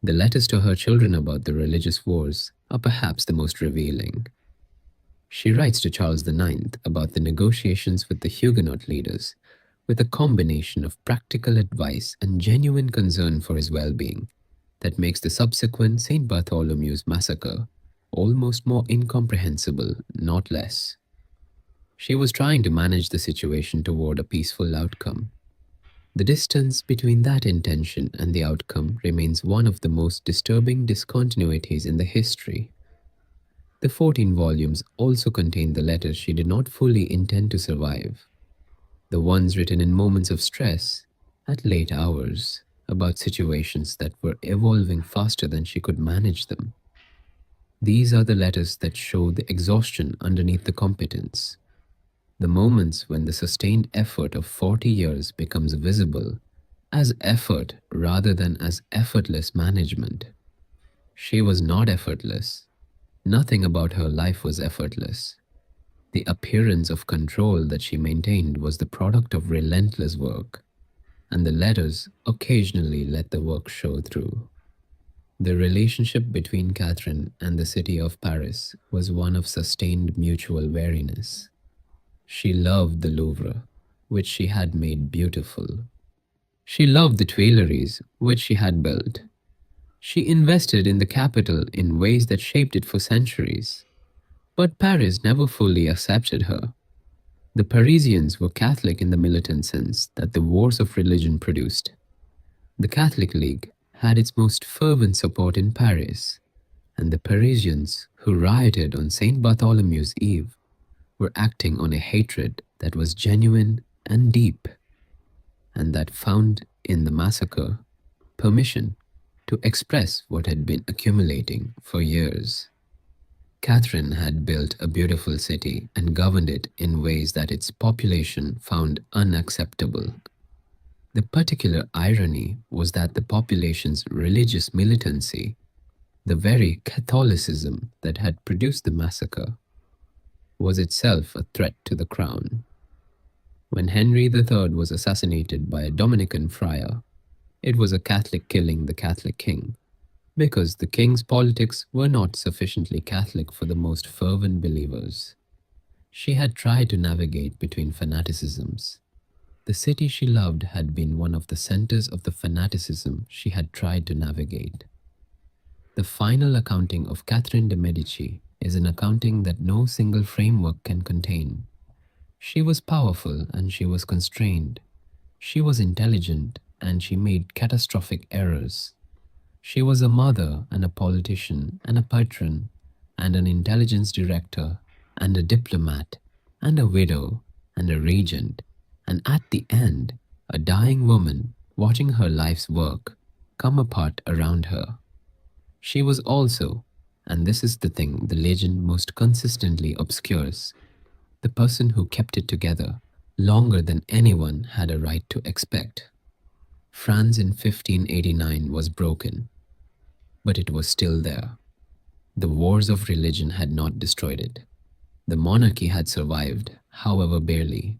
The letters to her children about the religious wars are perhaps the most revealing. She writes to Charles IX about the negotiations with the Huguenot leaders, with a combination of practical advice and genuine concern for his well-being that makes the subsequent St. Bartholomew's massacre almost more incomprehensible, not less. She was trying to manage the situation toward a peaceful outcome. The distance between that intention and the outcome remains one of the most disturbing discontinuities in the history. The 14 volumes also contain the letters she did not fully intend to survive, the ones written in moments of stress, at late hours, about situations that were evolving faster than she could manage them. These are the letters that show the exhaustion underneath the competence, the moments when the sustained effort of 40 years becomes visible as effort rather than as effortless management. She was not effortless. Nothing about her life was effortless. The appearance of control that she maintained was the product of relentless work, and the letters occasionally let the work show through. The relationship between Catherine and the city of Paris was one of sustained mutual wariness. She loved the Louvre, which she had made beautiful. She loved the Tuileries, which she had built. She invested in the capital in ways that shaped it for centuries. But Paris never fully accepted her. The Parisians were Catholic in the militant sense that the wars of religion produced. The Catholic League had its most fervent support in Paris, and the Parisians who rioted on St. Bartholomew's Eve were acting on a hatred that was genuine and deep, and that found in the massacre permission to express what had been accumulating for years. Catherine had built a beautiful city and governed it in ways that its population found unacceptable. The particular irony was that the population's religious militancy, the very Catholicism that had produced the massacre, was itself a threat to the crown. When Henry III was assassinated by a Dominican friar, it was a Catholic killing the Catholic king, because the king's politics were not sufficiently Catholic for the most fervent believers. She had tried to navigate between fanaticisms. The city she loved had been one of the centers of the fanaticism she had tried to navigate. The final accounting of Catherine de' Medici is an accounting that no single framework can contain. She was powerful and she was constrained. She was intelligent and she made catastrophic errors. She was a mother and a politician and a patron and an intelligence director and a diplomat and a widow and a regent, and at the end, a dying woman watching her life's work come apart around her. She was also, and this is the thing the legend most consistently obscures, the person who kept it together longer than anyone had a right to expect. France in 1589 was broken, but it was still there. The wars of religion had not destroyed it. The monarchy had survived, however barely.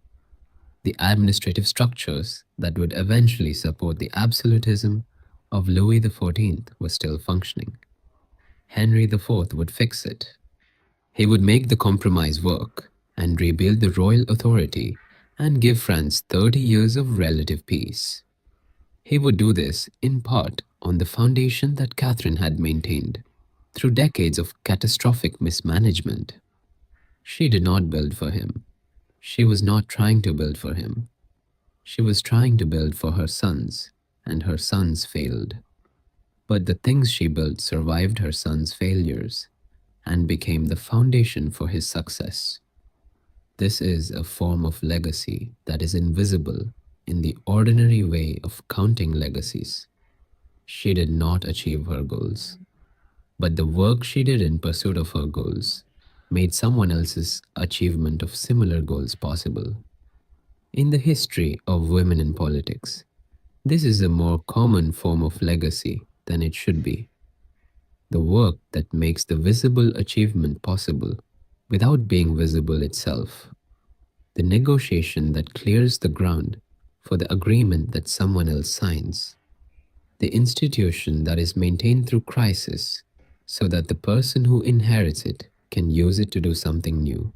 The administrative structures that would eventually support the absolutism of Louis XIV were still functioning. Henry IV would fix it. He would make the compromise work and rebuild the royal authority and give France 30 years of relative peace. He would do this in part on the foundation that Catherine had maintained through decades of catastrophic mismanagement. She did not build for him. She was not trying to build for him. She was trying to build for her sons, and her sons failed. But the things she built survived her son's failures and became the foundation for his success. This is a form of legacy that is invisible in the ordinary way of counting legacies. She did not achieve her goals, but the work she did in pursuit of her goals made someone else's achievement of similar goals possible. In the history of women in politics, this is a more common form of legacy than it should be. The work that makes the visible achievement possible without being visible itself. The negotiation that clears the ground for the agreement that someone else signs. The institution that is maintained through crisis so that the person who inherits it can use it to do something new.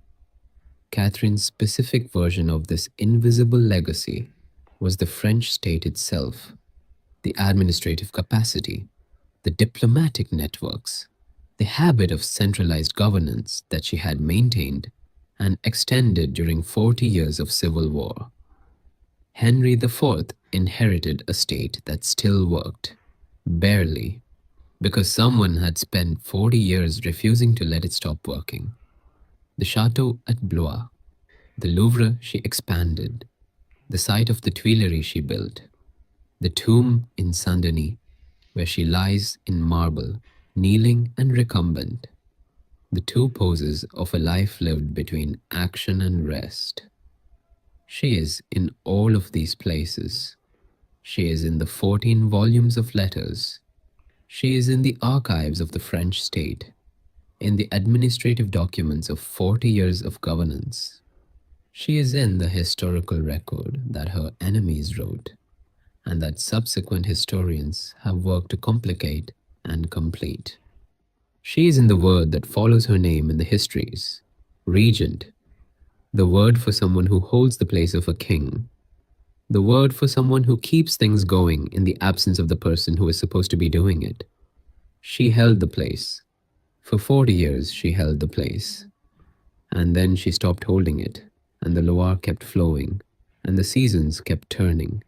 Catherine's specific version of this invisible legacy was the French state itself, the administrative capacity, the diplomatic networks, the habit of centralized governance that she had maintained and extended during 40 years of civil war. Henry IV inherited a state that still worked, barely, because someone had spent 40 years refusing to let it stop working. The chateau at Blois, the Louvre she expanded, the site of the Tuileries she built, the tomb in Saint Denis, where she lies in marble, kneeling and recumbent, the two poses of a life lived between action and rest. She is in all of these places. She is in the 14 volumes of letters. She is in the archives of the French state, in the administrative documents of 40 years of governance. She is in the historical record that her enemies wrote, and that subsequent historians have worked to complicate and complete. She is in the word that follows her name in the histories, regent, the word for someone who holds the place of a king, the word for someone who keeps things going in the absence of the person who is supposed to be doing it. She held the place. For 40 years she held the place. And then she stopped holding it, and the Loire kept flowing, and the seasons kept turning,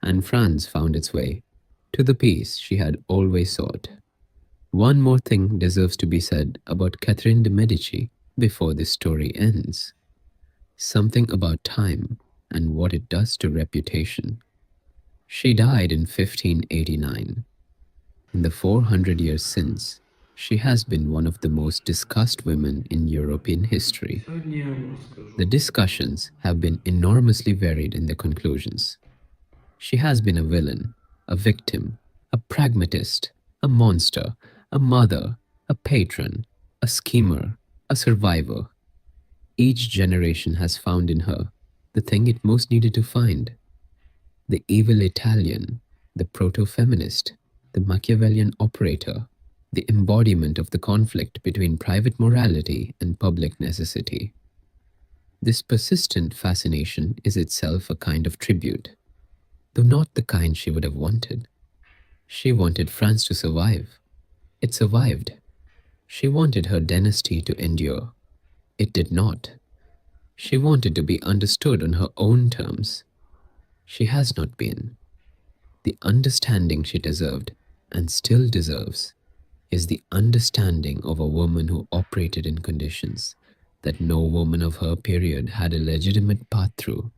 and France found its way to the peace she had always sought. One more thing deserves to be said about Catherine de' Medici before this story ends. Something about time and what it does to reputation. She died in 1589. In the 400 years since, she has been one of the most discussed women in European history. The discussions have been enormously varied in their conclusions. She has been a villain, a victim, a pragmatist, a monster, a mother, a patron, a schemer, a survivor. Each generation has found in her the thing it most needed to find: the evil Italian, the proto feminist, the Machiavellian operator, the embodiment of the conflict between private morality and public necessity. This persistent fascination is itself a kind of tribute, though not the kind she would have wanted. She wanted France to survive. It survived. She wanted her dynasty to endure. It did not. She wanted to be understood on her own terms. She has not been. The understanding she deserved, and still deserves, is the understanding of a woman who operated in conditions that no woman of her period had a legitimate path through,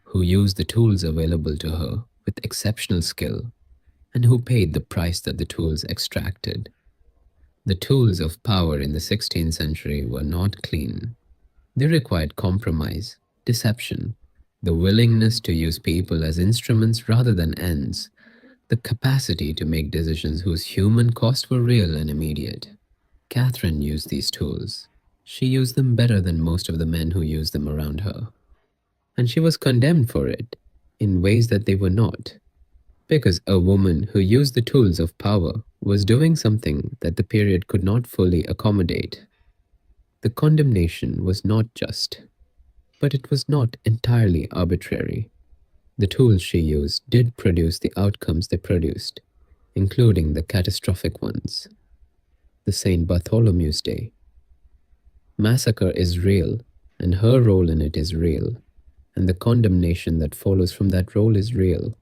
who used the tools available to her with exceptional skill, and who paid the price that the tools extracted. The tools of power in the 16th century were not clean. They required compromise, deception, the willingness to use people as instruments rather than ends, the capacity to make decisions whose human costs were real and immediate. Catherine used these tools. She used them better than most of the men who used them around her. And she was condemned for it in ways that they were not, because a woman who used the tools of power was doing something that the period could not fully accommodate. The condemnation was not just, but it was not entirely arbitrary. The tools she used did produce the outcomes they produced, including the catastrophic ones. The St. Bartholomew's Day. Massacre is real, and her role in it is real, and the condemnation that follows from that role is real.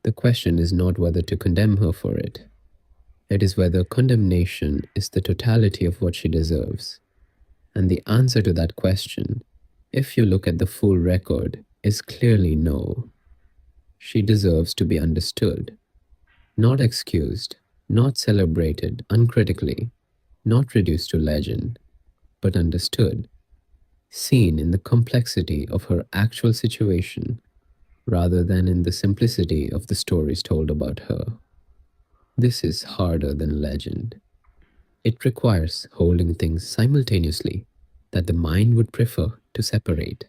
The question is not whether to condemn her for it. It is whether condemnation is the totality of what she deserves. And the answer to that question, if you look at the full record, is clearly no. She deserves to be understood, not excused, not celebrated uncritically, not reduced to legend, but understood, seen in the complexity of her actual situation rather than in the simplicity of the stories told about her. This is harder than legend. It requires holding things simultaneously that the mind would prefer to separate: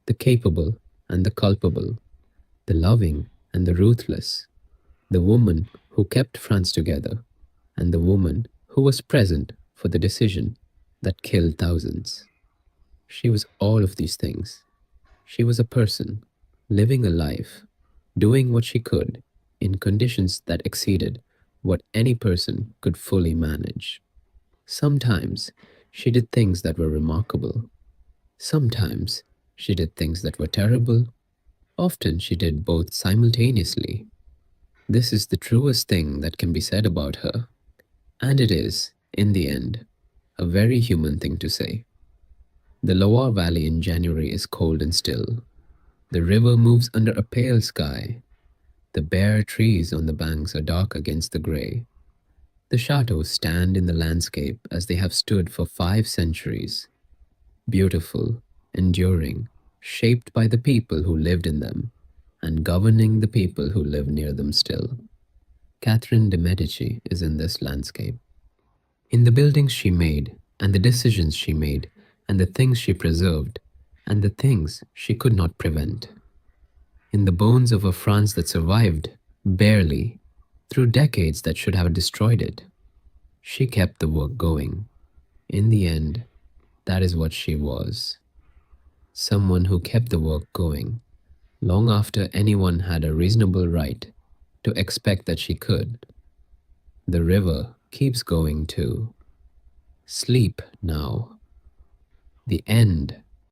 the capable and the culpable, the loving and the ruthless, the woman who kept France together, and the woman who was present for the decision that killed thousands. She was all of these things. She was a person, living a life, doing what she could in conditions that exceeded what any person could fully manage. Sometimes she did things that were remarkable. Sometimes she did things that were terrible. Often she did both simultaneously. This is the truest thing that can be said about her, and it is, in the end, a very human thing to say. The Loire Valley in January is cold and still. The river moves under a pale sky. The bare trees on the banks are dark against the grey. The chateaux stand in the landscape as they have stood for 5 centuries, beautiful, enduring, shaped by the people who lived in them, and governing the people who live near them still. Catherine de' Medici is in this landscape. In the buildings she made, and the decisions she made, and the things she preserved, and the things she could not prevent. In the bones of a France that survived, barely, through decades that should have destroyed it. She kept the work going. In the end, that is what she was. Someone who kept the work going, long after anyone had a reasonable right to expect that she could. The river keeps going too. Sleep now. The end